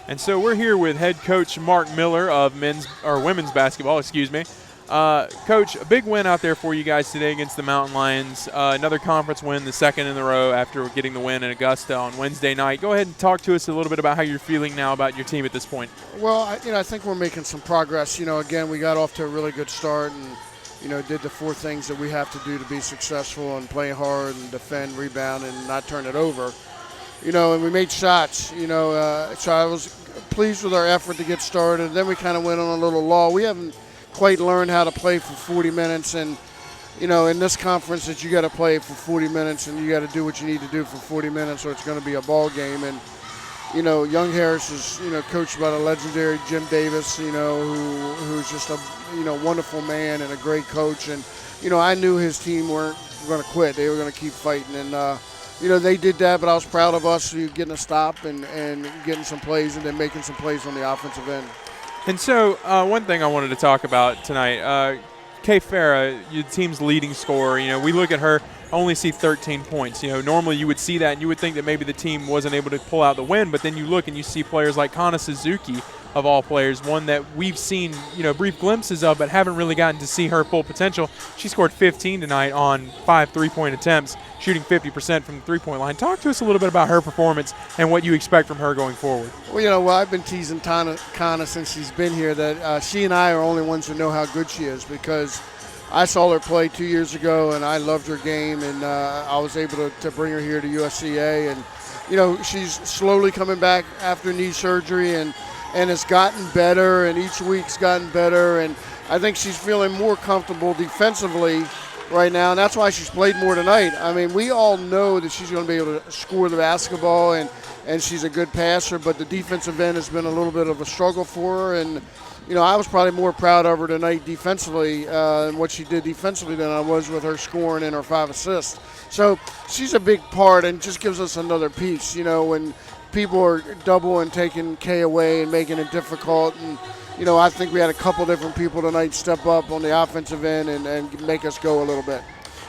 And so we're here with head coach Mark Miller of women's basketball, excuse me. Coach, a big win out there for you guys today against the Mountain Lions. Another conference win, the second in a row after getting the win in Augusta on Wednesday night. Go ahead and talk to us a little bit about how you're feeling now about your team at this point. Well, I think we're making some progress. Again, we got off to a really good start and, did the 4 things that we have to do to be successful and play hard and defend, rebound, and not turn it over. And we made shots, so I was pleased with our effort to get started. Then we kind of went on a little lull. We haven't quite learned how to play for 40 minutes. And, in this conference that you got to play for 40 minutes and you got to do what you need to do for 40 minutes or it's going to be a ball game. And, Young Harris is, coached by the legendary Jim Davis, who's just a, wonderful man and a great coach. And, I knew his team weren't going to quit. They were going to keep fighting. And, they did that, but I was proud of us getting a stop and getting some plays and then making some plays on the offensive end. And so one thing I wanted to talk about tonight, Kay Farah, your team's leading scorer, we look at her, only see 13 points. Normally you would see that and you would think that maybe the team wasn't able to pull out the win, but then you look and you see players like Kana Suzuki, of all players, one that we've seen, brief glimpses of, but haven't really gotten to see her full potential. She scored 15 tonight on 5 3-point attempts, shooting 50% from the three-point line. Talk to us a little bit about her performance and what you expect from her going forward. Well, I've been teasing Kana since she's been here that she and I are only ones who know how good she is because I saw her play 2 years ago and I loved her game and I was able to bring her here to USCA and, she's slowly coming back after knee surgery and has gotten better, and each week's gotten better, and I think she's feeling more comfortable defensively right now, and that's why she's played more tonight. I mean, we all know that she's going to be able to score the basketball, and she's a good passer, but the defensive end has been a little bit of a struggle for her, and, I was probably more proud of her tonight defensively and what she did defensively than I was with her scoring and her 5 assists. So she's a big part and just gives us another piece, when people are double and taking Kay away and making it difficult. And, I think we had a couple different people tonight step up on the offensive end and make us go a little bit.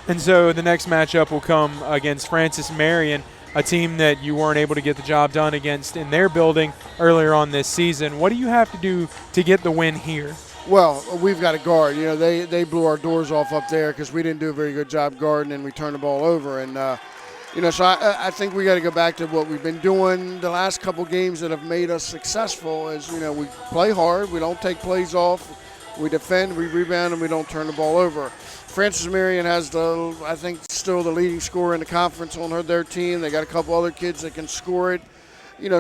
And so the next matchup will come against Francis Marion, a team that you weren't able to get the job done against in their building earlier on this season. What do you have to do to get the win here? Well, we've got to guard. They blew our doors off up there because we didn't do a very good job guarding and we turned the ball over. And, so I think we got to go back to what we've been doing the last couple games that have made us successful is, we play hard. We don't take plays off. We defend, we rebound, and we don't turn the ball over. Francis Marion has I think, still the leading scorer in the conference on their team. They got a couple other kids that can score it.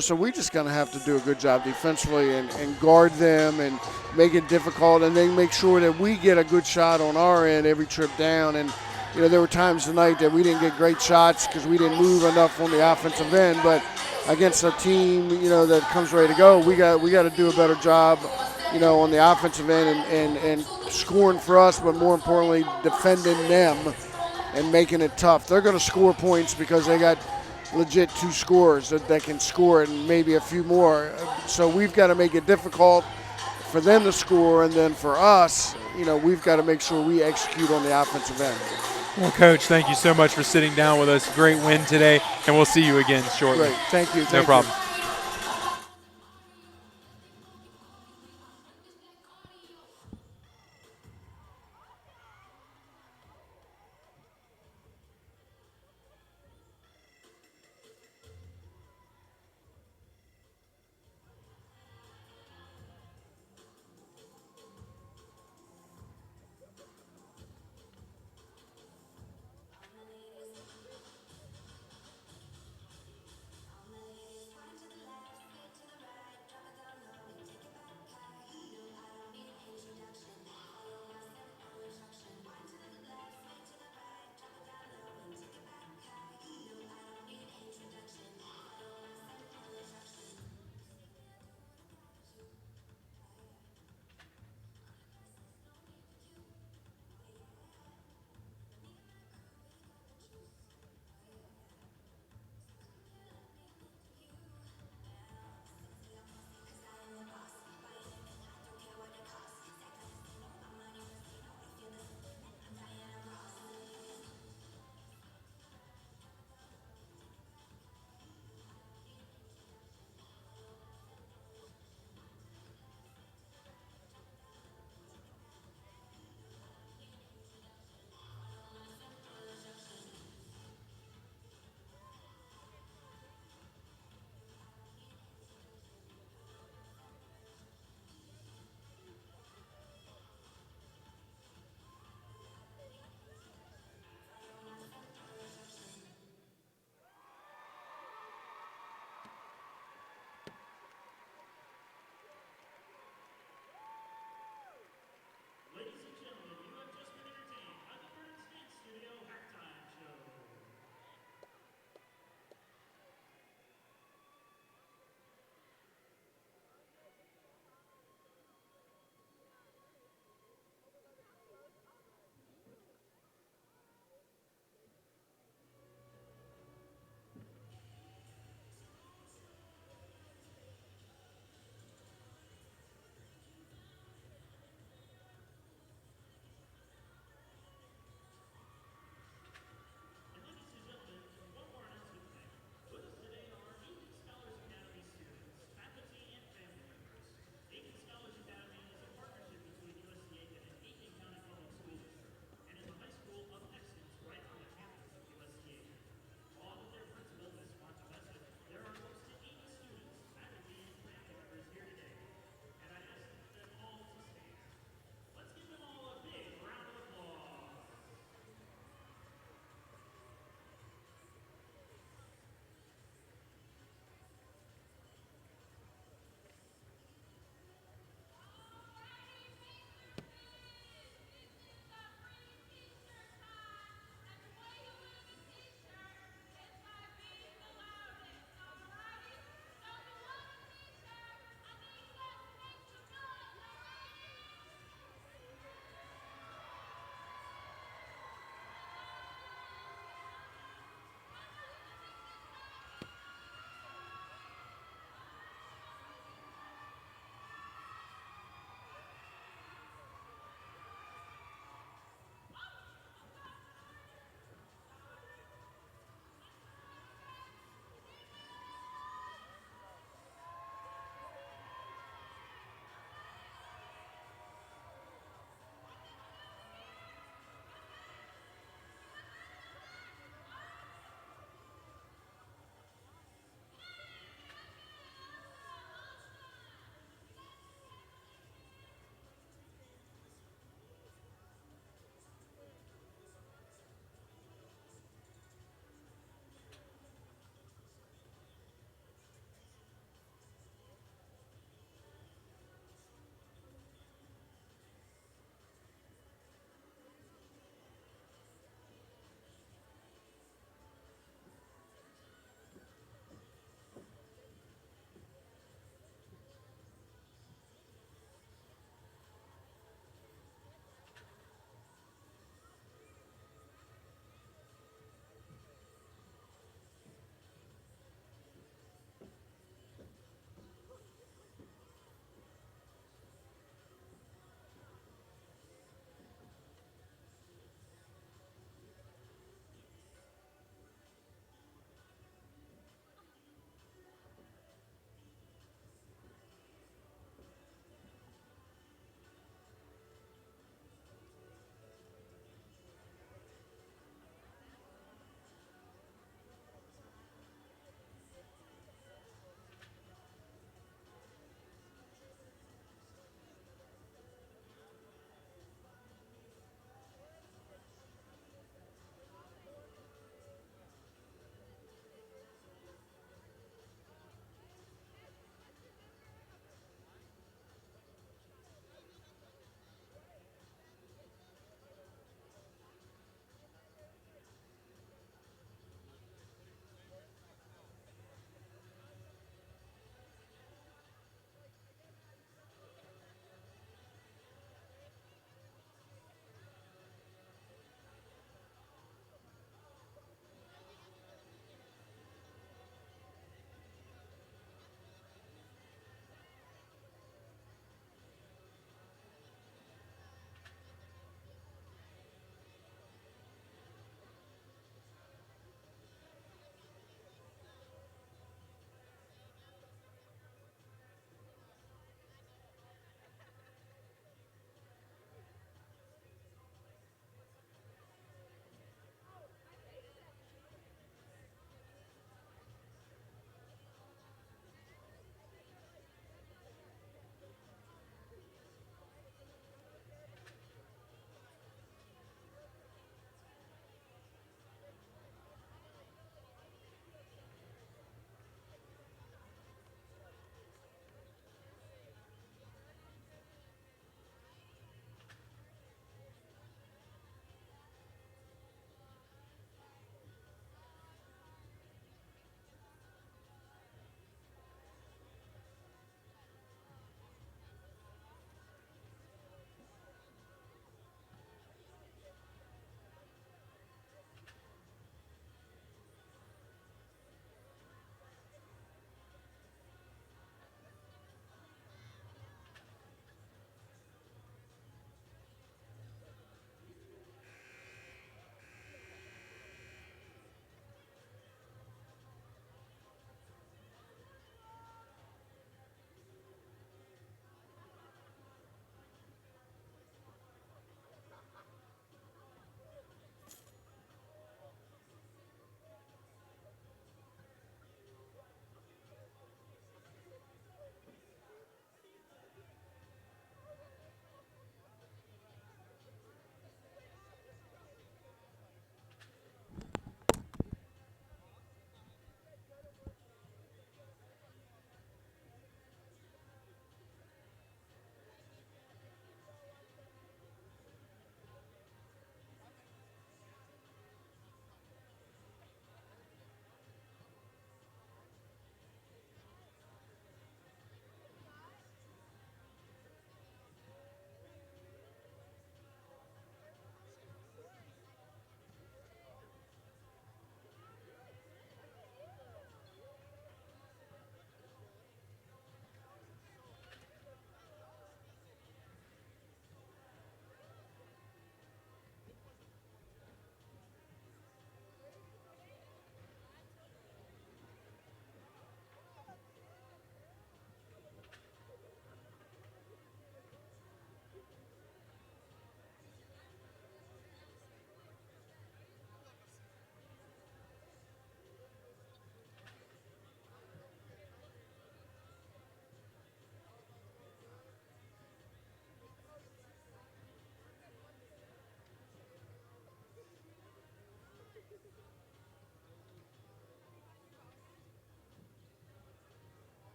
So we're just going to have to do a good job defensively and guard them and make it difficult and then make sure that we get a good shot on our end every trip down. And, there were times tonight that we didn't get great shots because we didn't move enough on the offensive end. But against a team, that comes ready to go, we got to do a better job, on the offensive end and scoring for us, but more importantly, defending them and making it tough. They're going to score points because they got legit 2 scorers that can score it and maybe a few more. So we've got to make it difficult for them to score, and then for us, we've got to make sure we execute on the offensive end. Well, Coach, thank you so much for sitting down with us. Great win today, and we'll see you again shortly. Great. Thank you. No problem.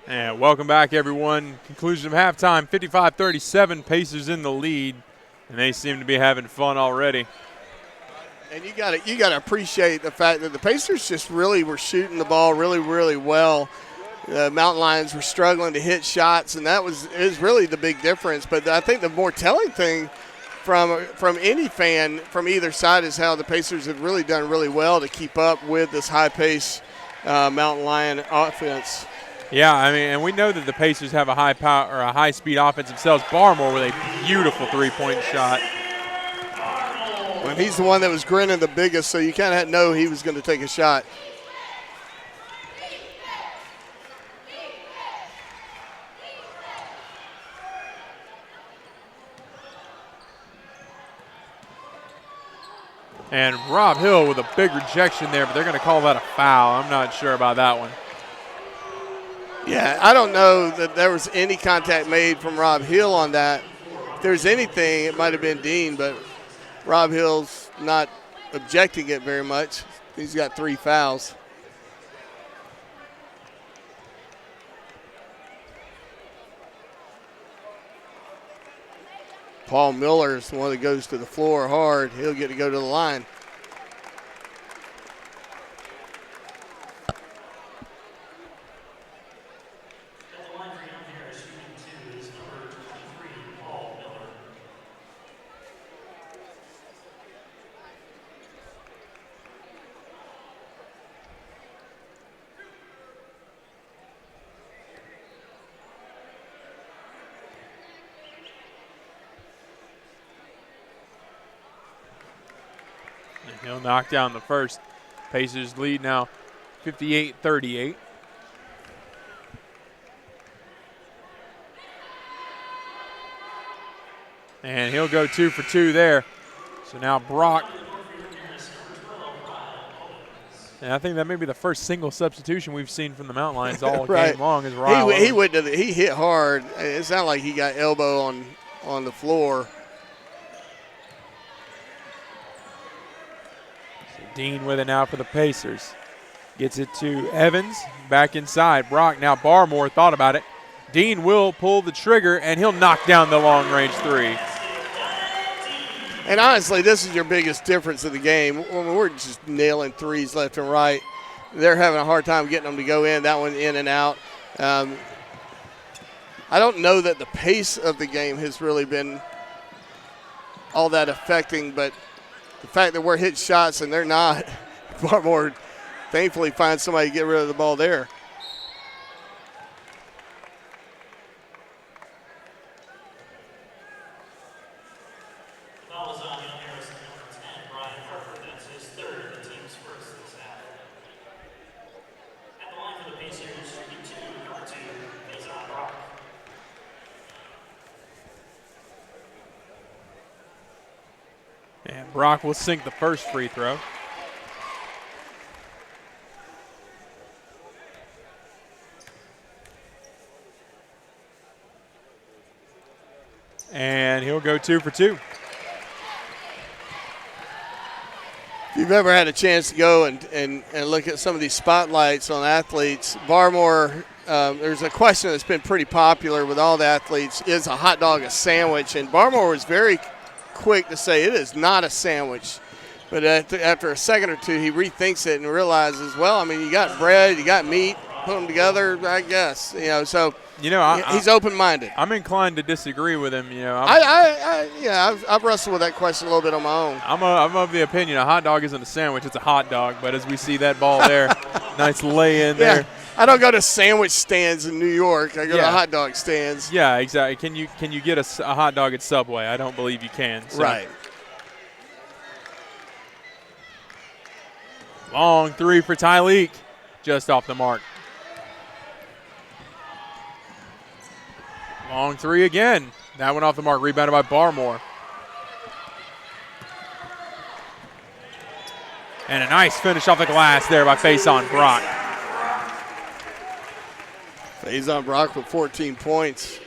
And welcome back, everyone. Conclusion of halftime, 55-37, Pacers in the lead, and they seem to be having fun already. And you gotta appreciate the fact that the Pacers just really were shooting the ball really, really well. The Mountain Lions were struggling to hit shots, and that is really the big difference. But I think the more telling thing from any fan from either side is how the Pacers have really done really well to keep up with this high-pace Mountain Lion offense. Yeah, I mean, and we know that the Pacers have a high power or a high-speed offense themselves. Barmore with a beautiful three-point shot. And he's the one that was grinning the biggest, so you kind of know he was going to take a shot. And Rob Hill with a big rejection there, but they're going to call that a foul. I'm not sure about that one. Yeah, I don't know that there was any contact made from Rob Hill on that. If there's anything, it might have been Dean, but Rob Hill's not objecting it very much. He's got 3 fouls. Paul Miller is the one that goes to the floor hard. He'll get to go to the line. He'll knock down the first. Pacers lead now 58-38. And he'll go 2 for 2 there. So now Brock. And I think that may be the first single substitution we've seen from the Mountain Lions all right. game long. Is Ryle. He hit hard. It sounded like he got elbow on the floor. Dean with it now for the Pacers. Gets it to Evans, back inside. Brock, now Barmore thought about it. Dean will pull the trigger, and he'll knock down the long-range 3. And honestly, this is your biggest difference of the game. We're just nailing threes left and right. They're having a hard time getting them to go in, that one in and out. I don't know that the pace of the game has really been all that affecting, but the fact that we're hitting shots and they're not, Barmore thankfully finds somebody to get rid of the ball there. Foul is on Young Harrison, number 10, Brian Harper. That's his 3rd, the team's first this half. At the line for the Pacers, shooting 2, number 2, is on Brock. And Brock will sink the first free throw. And he'll go 2 for 2. If you've ever had a chance to go and look at some of these spotlights on athletes, Barmore, there's a question that's been pretty popular with all the athletes, is a hot dog a sandwich? And Barmore was very quick to say it is not a sandwich. But after a second or two, he rethinks it and realizes, well, I mean, you got bread, you got meat, put them together, I guess. So he's open-minded. I'm inclined to disagree with him. I've wrestled with that question a little bit on my own. I'm of the opinion a hot dog isn't a sandwich, it's a hot dog. But as we see that ball there, nice lay in there. I don't go to sandwich stands in New York. I go to hot dog stands. Yeah, exactly. Can you get a hot dog at Subway? I don't believe you can. So. Right. Long 3 for Tyleek, just off the mark. Long 3 again. That one off the mark, rebounded by Barmore. And a nice finish off the glass there by Faison Brock. Faison Brock with 14 points.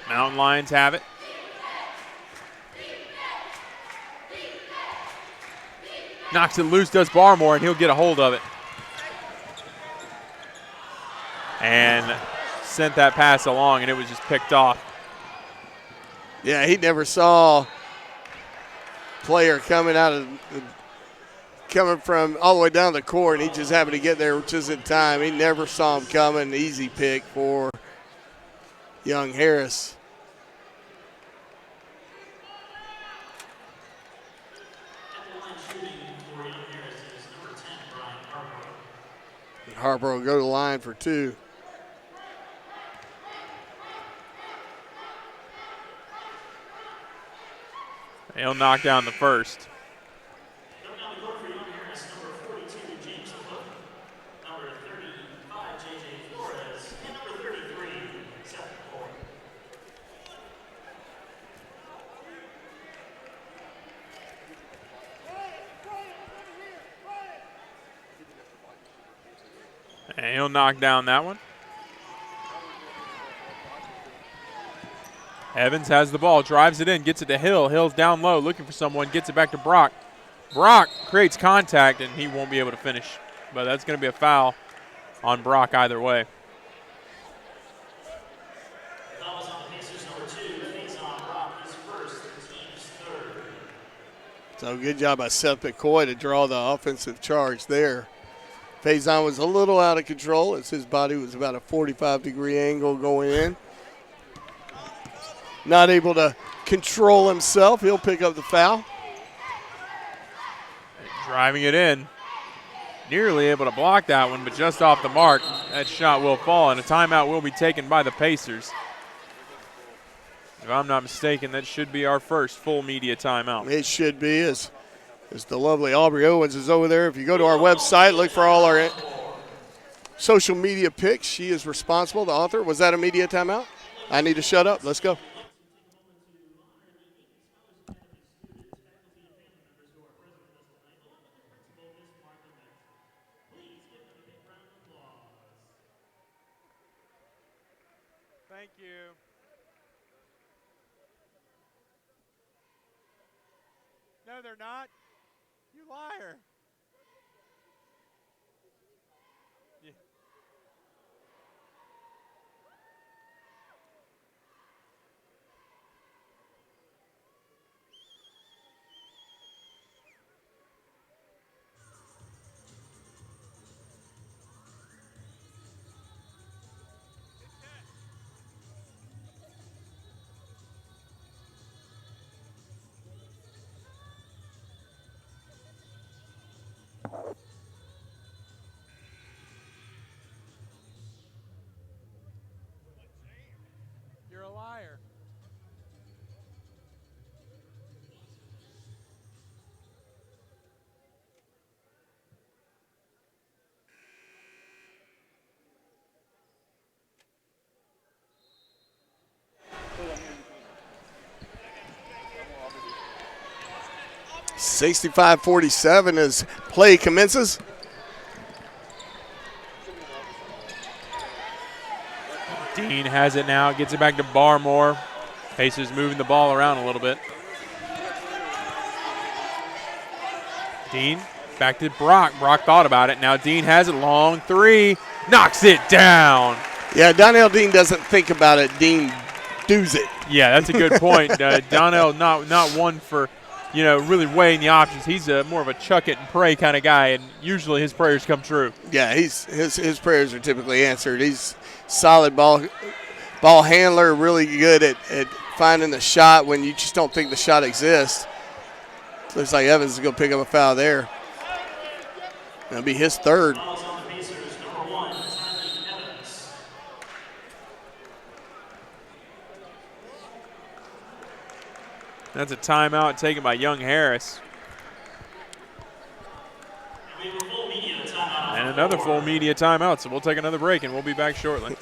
Mountain Lions have it. Knocks it loose, does Barmore, and he'll get a hold of it. and sent that pass along, and it was just picked off. Yeah, he never saw player coming from all the way down the court, and he just happened to get there just in time. He never saw him coming. Easy pick for young Harris. Harper will go to the line for two. He'll knock down the first. Coming on the court for young Harris, number 42, James Cook. Number 35, J.J. Flores. And number 33, Seth Ford. And he'll knock down that one. Evans has the ball, drives it in, gets it to Hill. Hill's down low, looking for someone, gets it back to Brock. Brock creates contact, and he won't be able to finish. But that's going to be a foul on Brock either way. Foul is on the Pacers, number 2. Face on Brock, his first, the team's third. So good job by Seth McCoy to draw the offensive charge there. Faison was a little out of control as his body was about a 45-degree angle going in. Not able to control himself. He'll pick up the foul. Driving it in. Nearly able to block that one, but just off the mark. That shot will fall, and a timeout will be taken by the Pacers. If I'm not mistaken, that should be our first full media timeout. It should be, as the lovely Aubrey Owens is over there. If you go to our website, look for all our social media pics. She is responsible, the author. Was that a media timeout? I need to shut up. Let's go. Thank you. No, they're not. You liar. Yeah. You're a liar. (65-47) as play commences. Dean has it now, gets it back to Barmore. Pacers moving the ball around a little bit. Dean back to Brock. Brock thought about it. Now Dean has it, long three, knocks it down. Yeah, Donnell Dean doesn't think about it. Dean does it. Yeah, that's a good point. Donnell not one for, really weighing the options. He's more of a chuck it and pray kind of guy, and usually his prayers come true. Yeah, his prayers are typically answered. He's solid ball handler, really good at finding the shot when you just don't think the shot exists. Looks like Evans is going to pick up a foul there. That'll be his third. Fouls on the Pacers, number 1, Tyreek Evans. That's a timeout taken by young Harris. And we have a full media timeout. And another full media timeout, so we'll take another break, and we'll be back shortly.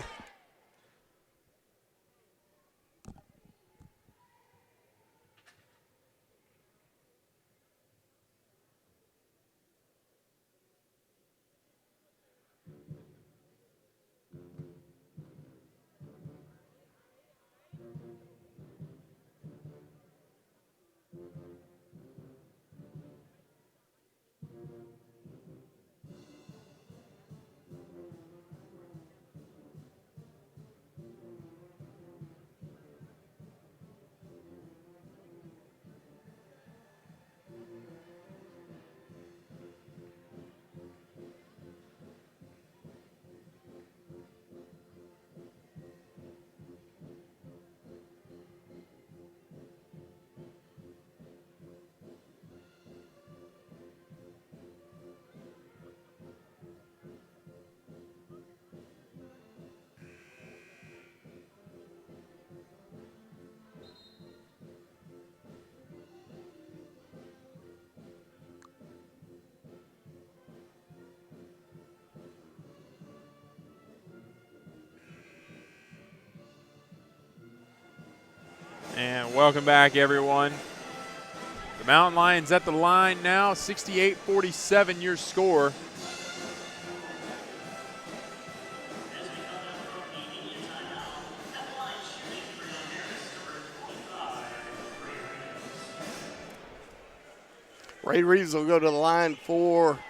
Welcome back, everyone. The Mountain Lions at the line now, 68-47 your score. Ray Reeves will go to the line for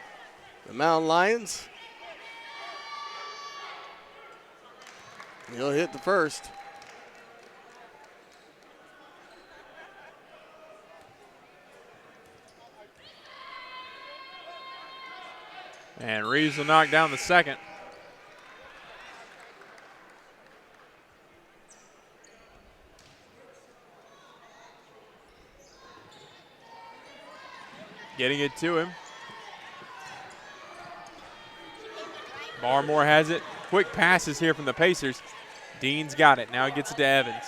the Mountain Lions. He'll hit the first. And Reeves will knock down the second. Getting it to him. Barmore has it. Quick passes here from the Pacers. Dean's got it. Now he gets it to Evans.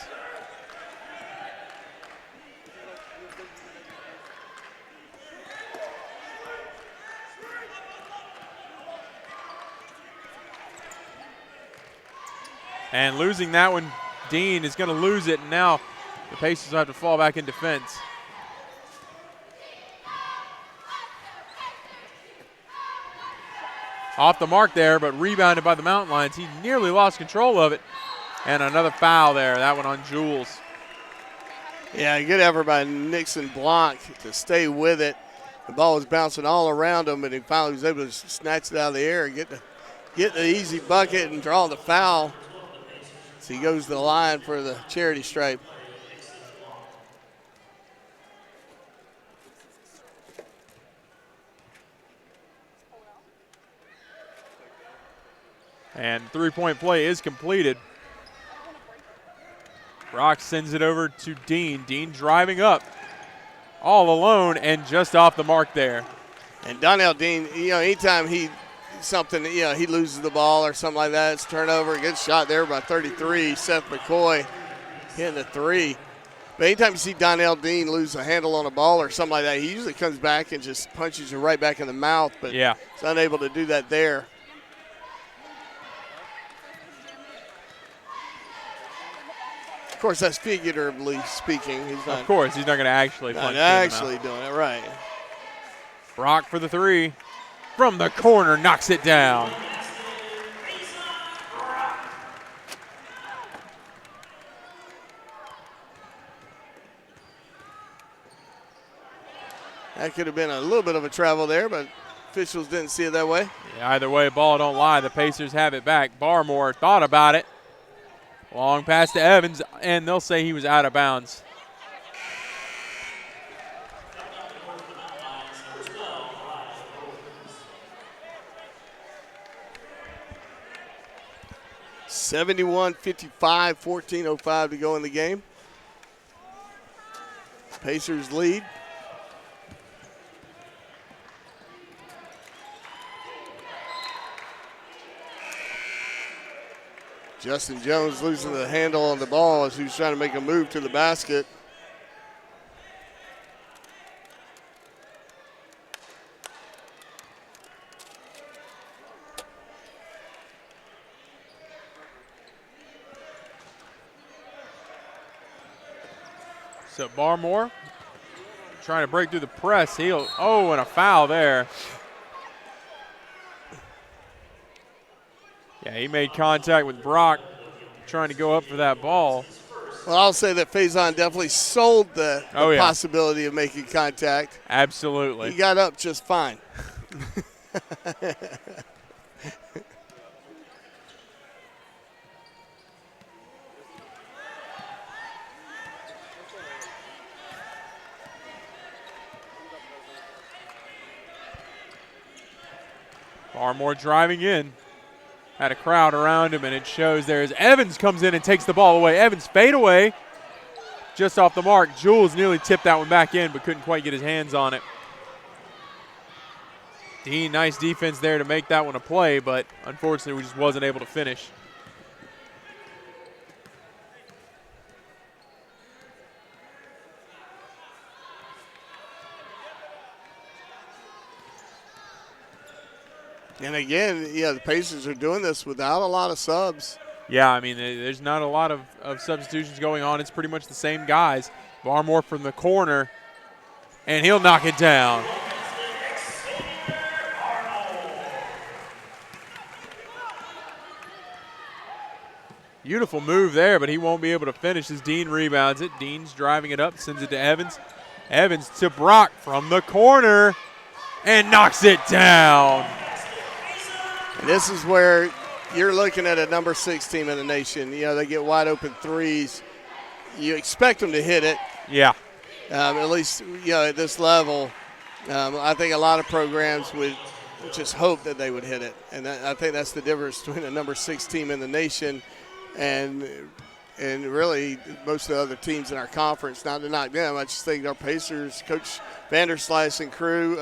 And losing that one, Dean is going to lose it, and now the Pacers have to fall back in defense. Off the mark there, but rebounded by the Mountain Lions. He nearly lost control of it. And another foul there, that one on Jules. Yeah, good effort by Nixon Blanc to stay with it. The ball was bouncing all around him, and he finally was able to snatch it out of the air and get the easy bucket and draw the foul. So he goes to the line for the charity stripe. And three-point play is completed. Brock sends it over to Dean. Dean driving up all alone and just off the mark there. And Donnell Dean, anytime he loses the ball or something like that, it's turnover, good shot there by 33. Seth McCoy hitting the three. But anytime you see Donnell Dean lose a handle on a ball or something like that, he usually comes back and just punches you right back in the mouth. But yeah, he's unable to do that there. Of course, that's figuratively speaking. He's not. Of course, he's not going to actually punch. Not actually doing it right. Brock for the three. From the corner, knocks it down. That could have been a little bit of a travel there, but officials didn't see it that way. Yeah, either way, ball don't lie. The Pacers have it back. Barmore thought about it. Long pass to Evans, and they'll say he was out of bounds. (71-55), 14:05 to go in the game. Pacers lead. Justin Jones losing the handle on the ball as he was trying to make a move to the basket. So Barmore trying to break through the press. And a foul there. Yeah, he made contact with Brock trying to go up for that ball. Well, I'll say that Faison definitely sold the possibility of making contact. Absolutely. He got up just fine. Barmore driving in. Had a crowd around him, and it shows there as Evans comes in and takes the ball away. Evans fade away, just off the mark. Jules nearly tipped that one back in, but couldn't quite get his hands on it. Dean, nice defense there to make that one a play, but unfortunately we just wasn't able to finish. And again, the Pacers are doing this without a lot of subs. Yeah, I mean, there's not a lot of substitutions going on. It's pretty much the same guys. Barmore from the corner, and he'll knock it down. Beautiful move there, but he won't be able to finish as Dean rebounds it. Dean's driving it up, sends it to Evans. Evans to Brock from the corner and knocks it down. And this is where you're looking at a number 6 team in the nation. You know, they get wide open threes. You expect them to hit it. Yeah. At least, you know, at this level. I think a lot of programs would just hope that they would hit it. And I think that's the difference between a number 6 team in the nation and really most of the other teams in our conference. Not to knock them, I just think our Pacers, Coach Vanderslice and crew,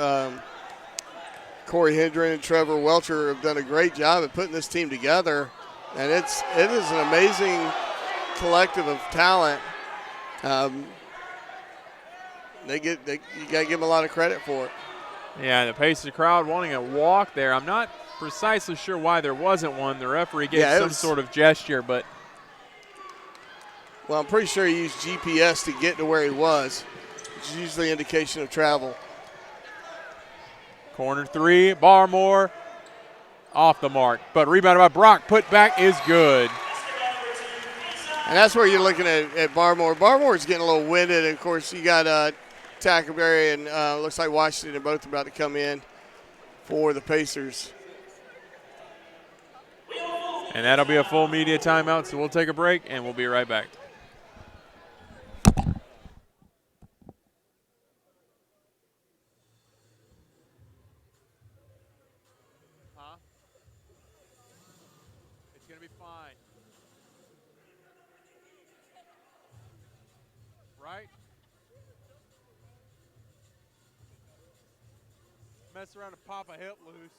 Corey Hendren and Trevor Welcher have done a great job of putting this team together, and it is an amazing collective of talent. You got to give them a lot of credit for it. Yeah, the Pacers crowd wanting a walk there. I'm not precisely sure why there wasn't one. The referee gave some sort of gesture, but. Well, I'm pretty sure he used GPS to get to where he was, which is usually an indication of travel. Corner three, Barmore off the mark, but rebounded by Brock. Put back is good. And that's where you're looking at Barmore. Barmore's getting a little winded. And of course, you got Tackleberry and looks like Washington are both about to come in for the Pacers. And that'll be a full media timeout, so we'll take a break, and we'll be right back. It's going to be fine. Right? Mess around and pop a hip loose.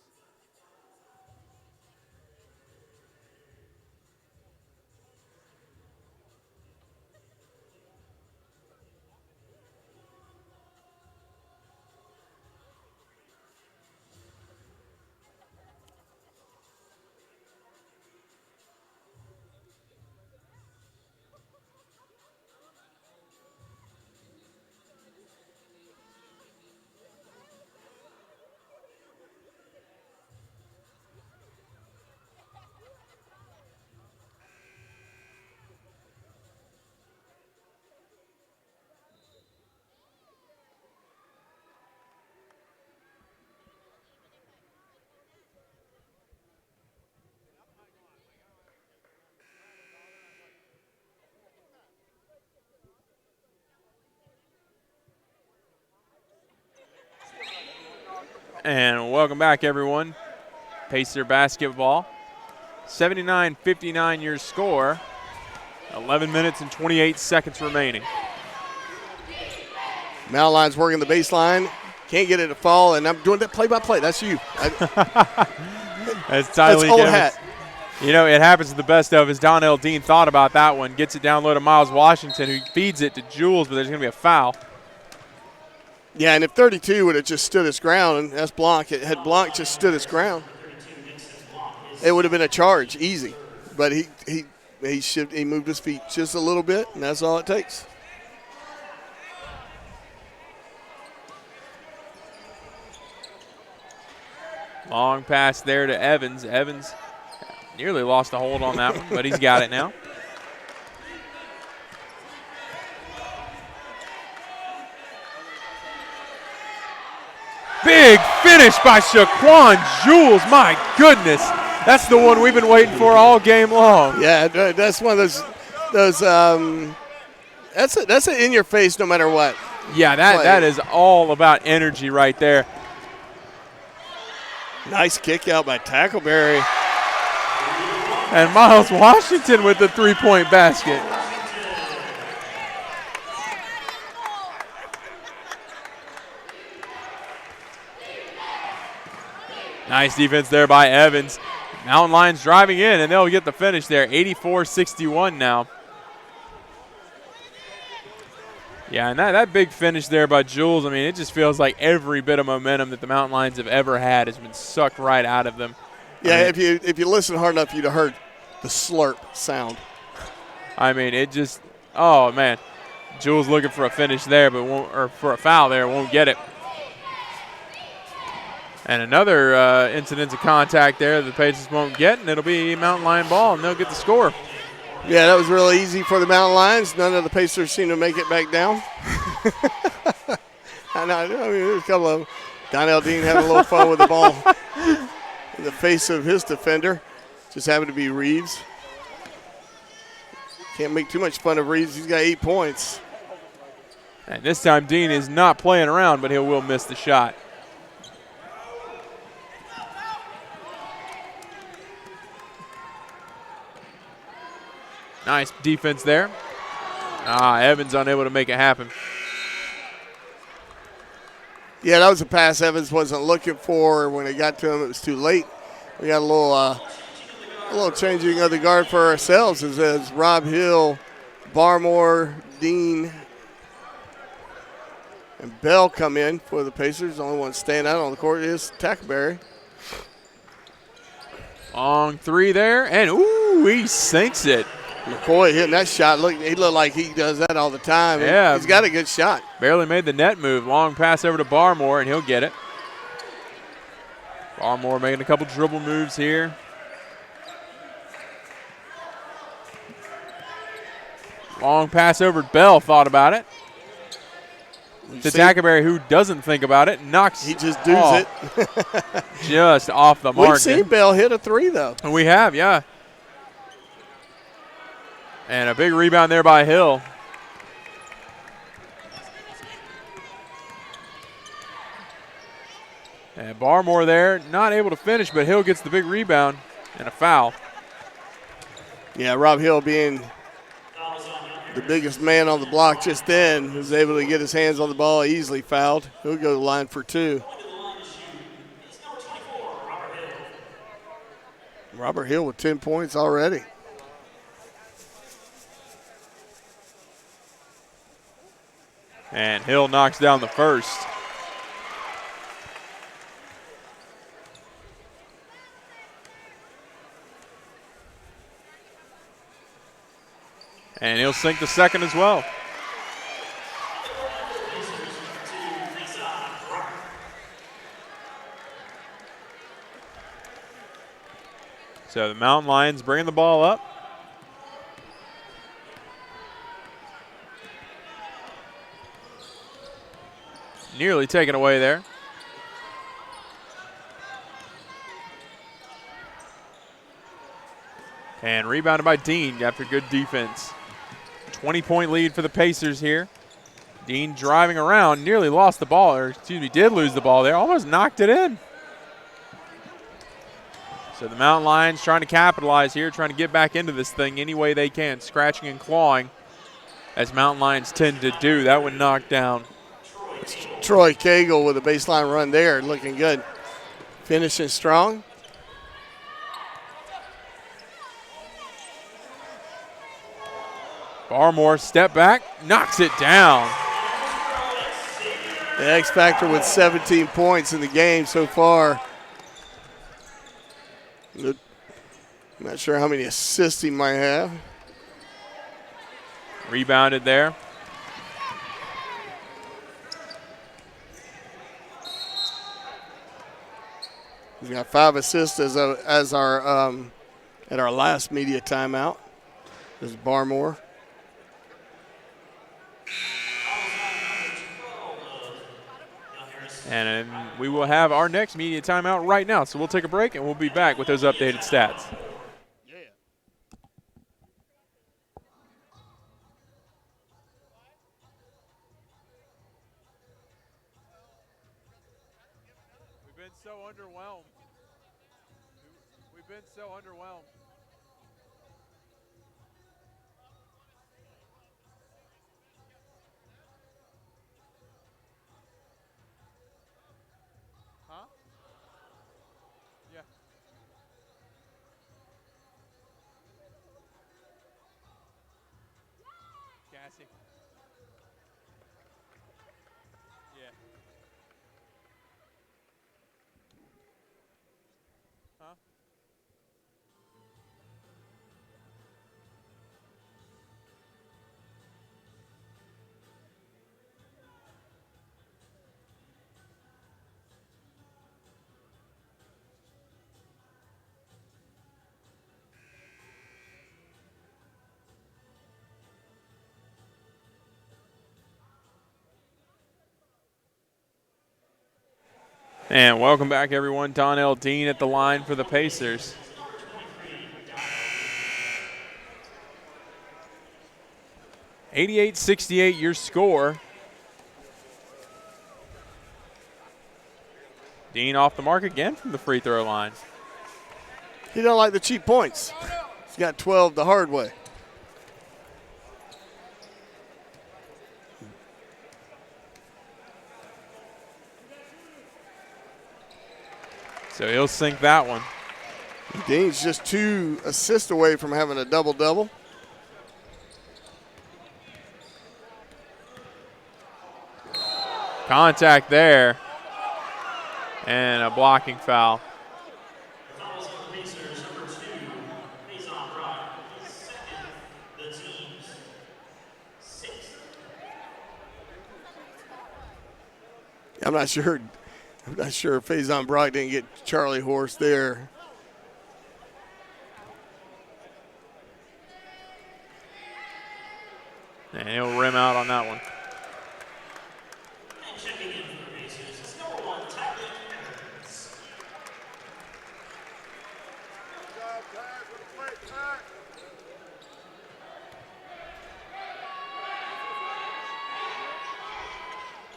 And welcome back, everyone. Pacer basketball. 79-59 your score. 11 minutes and 28 seconds remaining. Mountain Lions working the baseline. Can't get it to fall, and I'm doing that play-by-play. That's you. That's Tylee old hat. You know, it happens to the best of us. Donnell Dean thought about that one. Gets it down low to Miles Washington, who feeds it to Jules, but there's going to be a foul. Yeah, and if 32 would have just stood his ground, and that's Blanc, had Blanc just stood his ground, it would have been a charge, easy. But he moved his feet just a little bit, and that's all it takes. Long pass there to Evans. Evans nearly lost a hold on that one, but he's got it now. Big finish by Shaquan Jules. My goodness. That's the one we've been waiting for all game long. Yeah, that's one of those that's an in your face no matter what. Yeah, that is all about energy right there. Nice kick out by Tackleberry. And Miles Washington with the three-point basket. Nice defense there by Evans. Mountain Lions driving in, and they'll get the finish there. 84-61 now. Yeah, and that big finish there by Jules, I mean, it just feels like every bit of momentum that the Mountain Lions have ever had has been sucked right out of them. Yeah, I mean, if you listen hard enough, you'd have heard the slurp sound. I mean, it just, oh, man. Jules looking for a finish there, but won't, or for a foul there, won't get it. And another incident of contact there that the Pacers won't get, and it'll be Mountain Lion ball, and they'll get the score. Yeah, that was really easy for the Mountain Lions. None of the Pacers seem to make it back down. I mean, there's a couple of them. Donnell Dean having a little fun with the ball in the face of his defender. Just happened to be Reeves. Can't make too much fun of Reeves. He's got 8 points. And this time Dean is not playing around, but he will miss the shot. Nice defense there. Evans unable to make it happen. Yeah, that was a pass Evans wasn't looking for. When it got to him, it was too late. We got a little changing of the guard for ourselves as Rob Hill, Barmore, Dean, and Bell come in for the Pacers. The only one staying out on the court is Tackleberry. Long three there, and ooh, he sinks it. McCoy hitting that shot. He looked like he does that all the time. Yeah. He's got a good shot. Barely made the net move. Long pass over to Barmore, and he'll get it. Barmore making a couple dribble moves here. Long pass over to Bell, thought about it. To Tackleberry, who doesn't think about it, knocks He just does it. just off the mark. We've seen Bell hit a three, though. We have, yeah. And a big rebound there by Hill. And Barmore there, not able to finish, but Hill gets the big rebound and a foul. Yeah, Rob Hill being the biggest man on the block just then was able to get his hands on the ball, easily fouled. He'll go to the line for two. Robert Hill with 10 points already. And Hill knocks down the first. And he'll sink the second as well. So the Mountain Lions bringing the ball up. Nearly taken away there. And rebounded by Dean after good defense. 20-point lead for the Pacers here. Dean driving around, nearly lost the ball, or excuse me, did lose the ball there, almost knocked it in. So the Mountain Lions trying to capitalize here, trying to get back into this thing any way they can, scratching and clawing, as Mountain Lions tend to do. That one knocked down. Troy Cagle with a baseline run there, looking good. Finishing strong. Barmore step back, knocks it down. The X Factor with 17 points in the game so far. I'm not sure how many assists he might have. Rebounded there. He's got 5 assists as our at our last media timeout. This is Barmore. And we will have our next media timeout right now. So we'll take a break, and we'll be back with those updated stats. We've been so underwhelmed. We've been so underwhelmed. Huh? Yeah. Cassie. Yeah. Huh? And welcome back, everyone. Donnell Dean at the line for the Pacers. (88-68) your score. Dean off the mark again from the free throw line. He don't like the cheap points. He's got 12 the hard way. So he'll sink that one. Dean's just 2 assists away from having a double-double. Contact there. And a blocking foul. Fouls on the Pacers, number 2, Faison Brock, his second, the team's 6th. I'm not sure Faison Brock didn't get Charlie Horse there. And he'll rim out on that one. And checking in for the Pacers is number 1, Tyler Evans.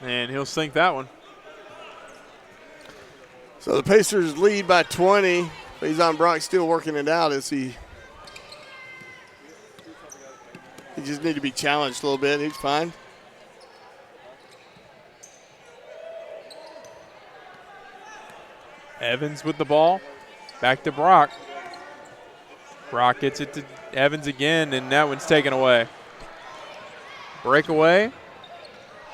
And he'll sink that one. So the Pacers lead by 20. Faison Brock still working it out as he just need to be challenged a little bit. He's fine. Evans with the ball. Back to Brock. Brock gets it to Evans again, and that one's taken away. Breakaway.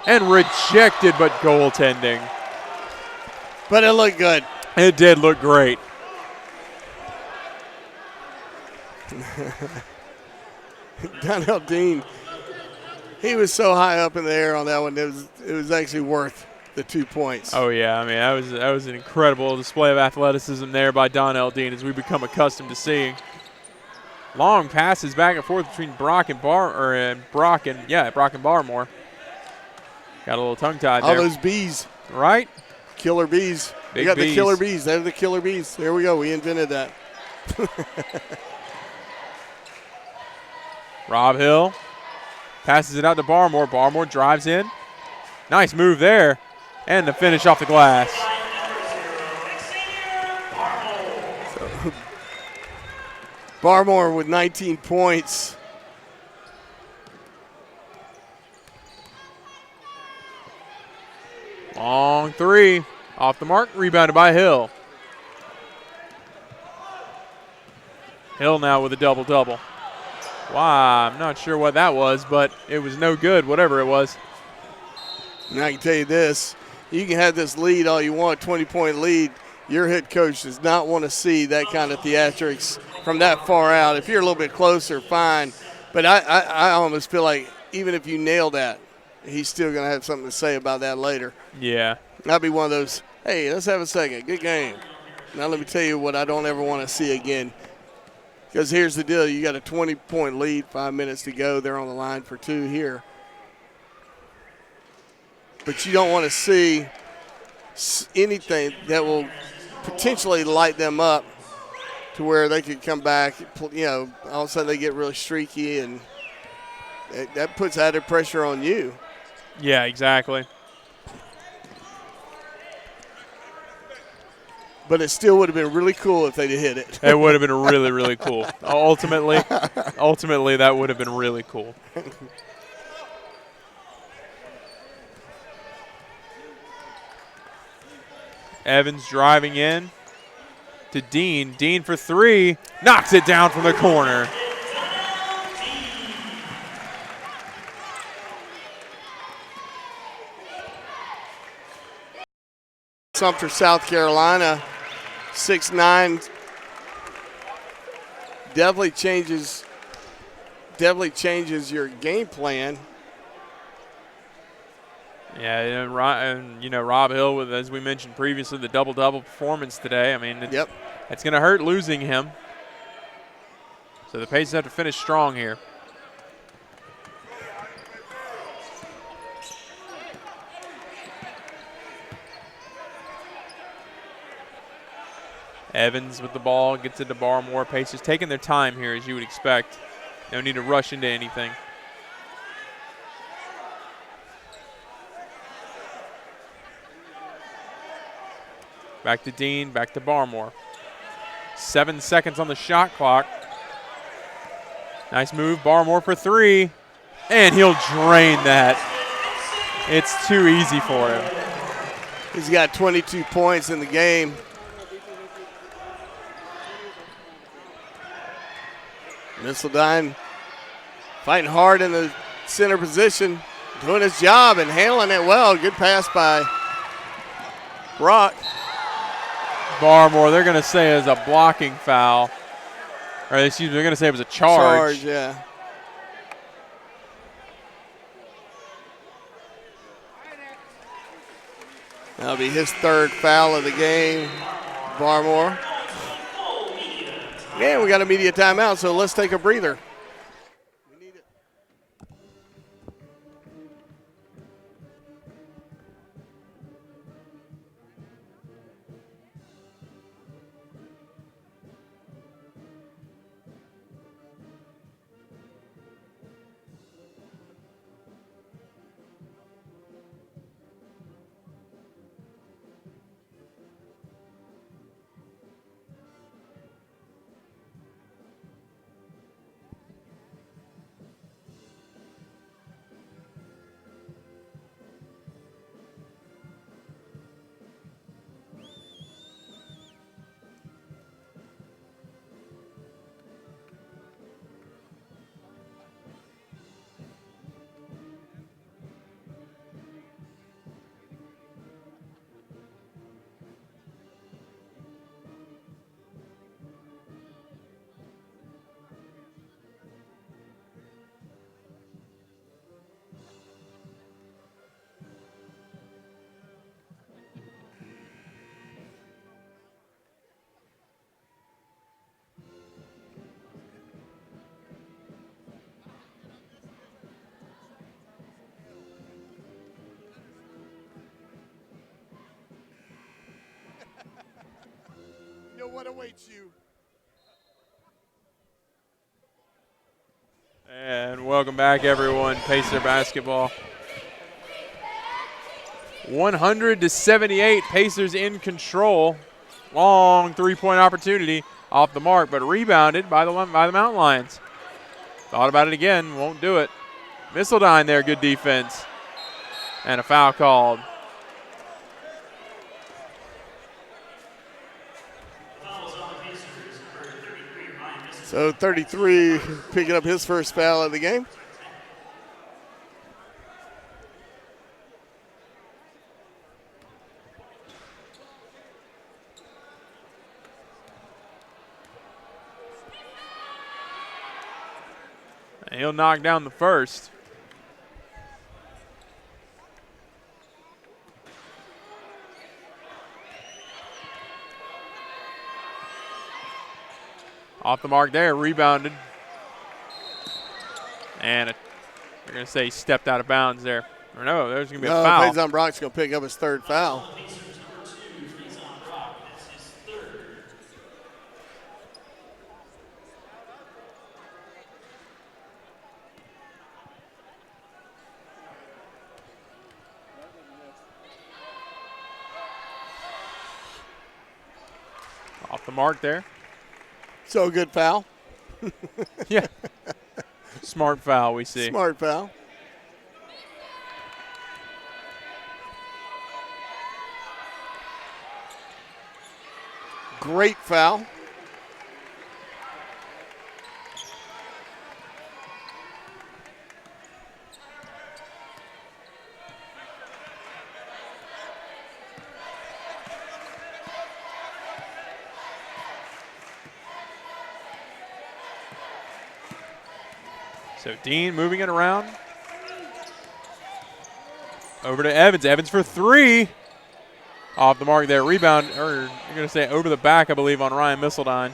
And rejected, but goaltending. But it looked good. It did look great. Donnell Dean, he was so high up in the air on that one. It was actually worth the 2 points. Oh yeah, I mean that was an incredible display of athleticism there by Donnell Dean, as we become accustomed to seeing. Long passes back and forth between Brock and Brock and Barmore. Got a little tongue-tied there. All those bees. Right? Killer bees. Big We got bees. the killer bees. They're the killer bees. There we go. We invented that. Rob Hill passes it out to Barmore. Barmore drives in. Nice move there. And the finish off the glass. Barmore with 19 points. Long three. Off the mark. Rebounded by Hill. Hill now with a double-double. Wow, I'm not sure what that was, but it was no good, whatever it was. And I can tell you this, you can have this lead all you want, 20-point lead. Your head coach does not want to see that kind of theatrics from that far out. If you're a little bit closer, fine. But I almost feel like even if you nail that, he's still going to have something to say about that later. Yeah. That'd be one of those, hey, let's have a second. Good game. Now let me tell you what I don't ever want to see again. Because here's the deal. You got a 20-point lead, 5 minutes to go. They're on the line for 2 here. But you don't want to see anything that will potentially light them up to where they could come back. You know, all of a sudden they get really streaky, and that puts added pressure on you. Yeah, exactly. But it still would have been really cool if they'd hit it. It would have been really, really cool. Ultimately, that would have been really cool. Evans driving in to Dean. Dean for three. Knocks it down from the corner. Sumter, South Carolina, 6'9", definitely changes your game plan. Yeah, and Rob Hill, with, as we mentioned previously, the double-double performance today. I mean, it's going to hurt losing him. So the Pacers have to finish strong here. Evans with the ball, gets it to Barmore. Pacers taking their time here, as you would expect. No need to rush into anything. Back to Dean, back to Barmore. 7 seconds on the shot clock. Nice move, Barmore for three. And he'll drain that. It's too easy for him. He's got 22 points in the game. Missildine fighting hard in the center position, doing his job and handling it well. Good pass by Brock. Barmore, they're going to say is a blocking foul. Or excuse me, they're going to say it was a charge. Yeah. That'll be his third foul of the game, Barmore. And we got a media timeout, so let's take a breather. You know what awaits you. And welcome back, everyone. Pacer basketball. 100-78. Pacers in control. Long three-point opportunity off the mark, but rebounded by the Mountain Lions. Thought about it again, won't do it. Missildine there, good defense. And a foul called. So 33 picking up his first foul of the game. And he'll knock down the first. Off the mark there, rebounded. And they're going to say he stepped out of bounds there. Or no, there's going to be a foul. Faison Brock's going to pick up his third foul. Off the mark there. So good foul. Yeah. Smart foul we see. Smart foul. Great foul. So Dean moving it around. Over to Evans. Evans for three. Off the mark there. Rebound, or you're going to say over the back, I believe, on Ryan Missildine.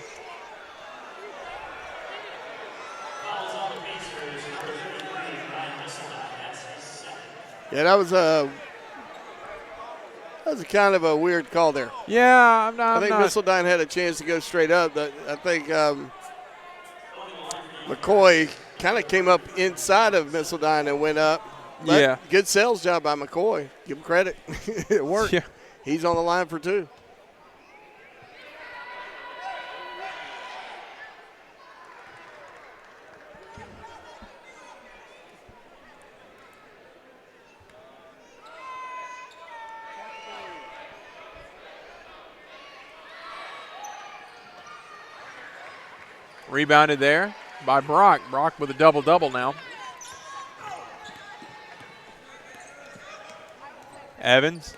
Yeah, that was a That was kind of a weird call there. Yeah, I think Missildine had a chance to go straight up. I think McCoy kind of came up inside of Missildine and went up. But yeah. good sales job by McCoy. Give him credit. It worked. Yeah. He's on the line for 2. Rebounded there by Brock. Brock with a double-double now. Evans.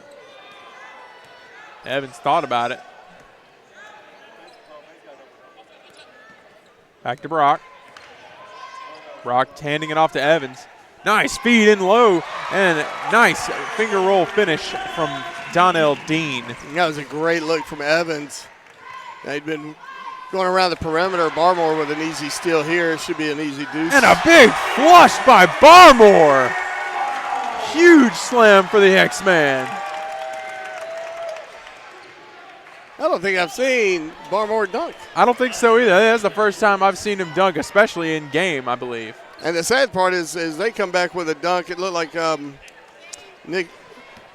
Evans thought about it. Back to Brock. Brock handing it off to Evans. Nice feed in low and nice finger roll finish from Donnell Dean. That was a great look from Evans. They'd been going around the perimeter. Barmore with an easy steal here. It should be an easy deuce. And a big flush by Barmore. Huge slam for the X-Man. I don't think I've seen Barmore dunk. I don't think so either. That's the first time I've seen him dunk, especially in game, I believe. And the sad part is they come back with a dunk. It looked like Nick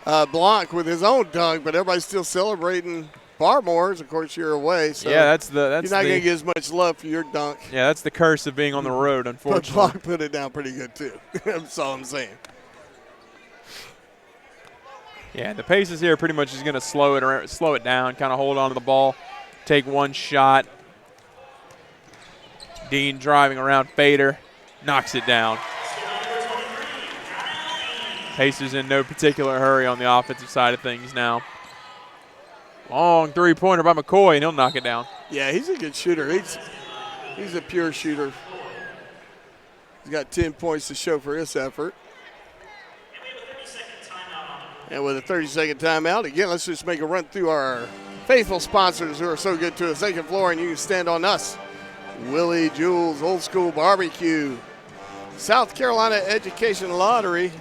Blanc with his own dunk, but everybody's still celebrating Barmore's. Of course, you're away, so yeah, that's you're not going to get as much love for your dunk. Yeah, that's the curse of being on the road, But unfortunately. Blanc put it down pretty good too. That's all I'm saying. Yeah, the Pacers here pretty much is going to slow it down, kind of hold on to the ball, take one shot. Dean driving around Fader, knocks it down. Pacers in no particular hurry on the offensive side of things now. Long three-pointer by McCoy, and he'll knock it down. Yeah, he's a good shooter. He's a pure shooter. He's got 10 points to show for his effort. And with a 30-second timeout, again, let's just make a run through our faithful sponsors who are so good to us. Aiken Flooring, you can stand on us. Willie Jules, Old School Barbecue. South Carolina Education Lottery.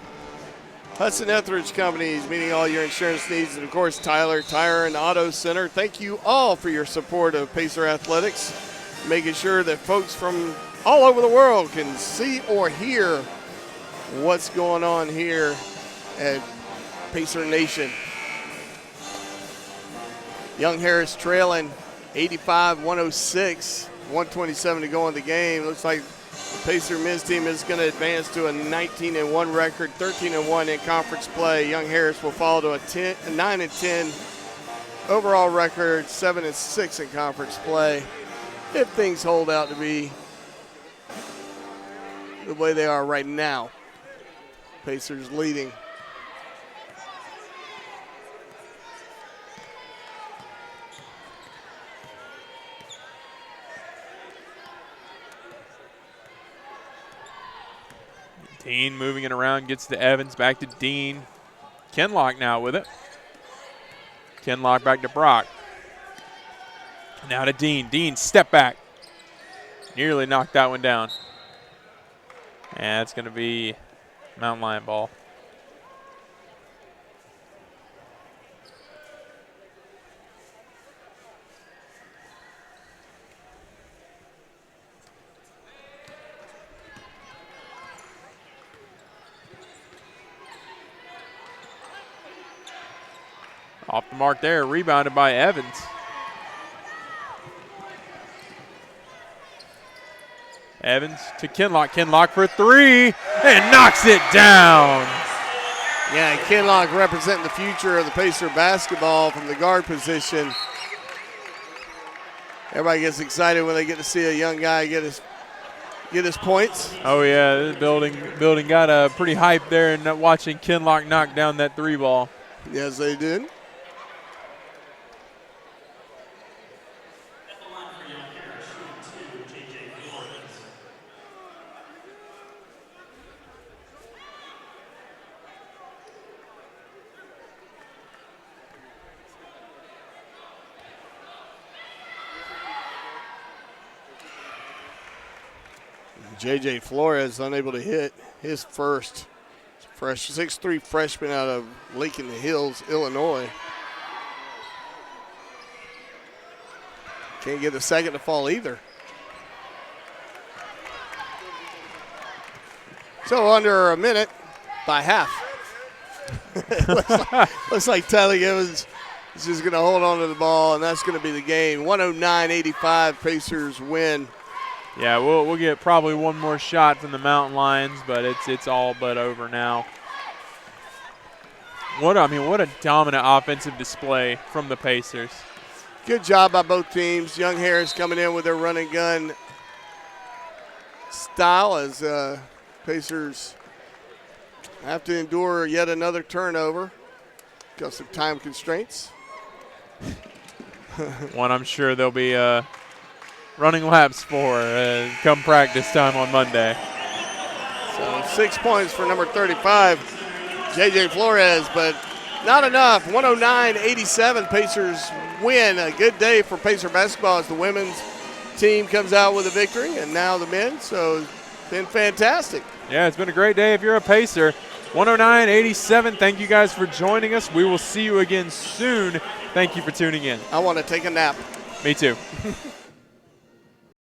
Hudson Etheridge Companies, meeting all your insurance needs. And, of course, Tyler Tire and Auto Center. Thank you all for your support of Pacer Athletics, making sure that folks from all over the world can see or hear what's going on here at Pacer Nation. Young Harris trailing 85-106, 127 to go in the game. Looks like the Pacer men's team is going to advance to a 19-1 record, 13-1 in conference play. Young Harris will fall to a 9-10 overall record, 7-6 in conference play. If things hold out to be the way they are right now, Pacers leading. Dean moving it around, gets to Evans, back to Dean. Kenlock now with it. Kenlock back to Brock. Now to Dean. Dean, step back. Nearly knocked that one down. And it's going to be Mountain Lion ball. Off the mark there, rebounded by Evans. Evans to Kenlock. Kenlock for three and knocks it down. Yeah, Kenlock representing the future of the Pacer basketball from the guard position. Everybody gets excited when they get to see a young guy get his points. Oh yeah, the building got pretty hyped there and watching Kenlock knock down that three ball. Yes, they did. J.J. Flores unable to hit his first Fresh 6'3" freshman out of Lake in the Hills, Illinois. Can't get the second to fall either. So under a minute by half. looks like Tyler Gibbons is just going to hold on to the ball, and that's going to be the game. 109-85, Pacers win. Yeah, we'll get probably one more shot from the Mountain Lions, but it's all but over now. What a dominant offensive display from the Pacers. Good job by both teams. Young Harris coming in with their run and gun style as Pacers have to endure yet another turnover because of time constraints. One I'm sure they'll be running laps for come practice time on Monday. So 6 points for number 35, J.J. Flores, but not enough. 109-87, Pacers win. A good day for Pacer basketball as the women's team comes out with a victory, and now the men, so it's been fantastic. Yeah, it's been a great day if you're a Pacer. 109-87, thank you guys for joining us. We will see you again soon. Thank you for tuning in. I want to take a nap. Me too.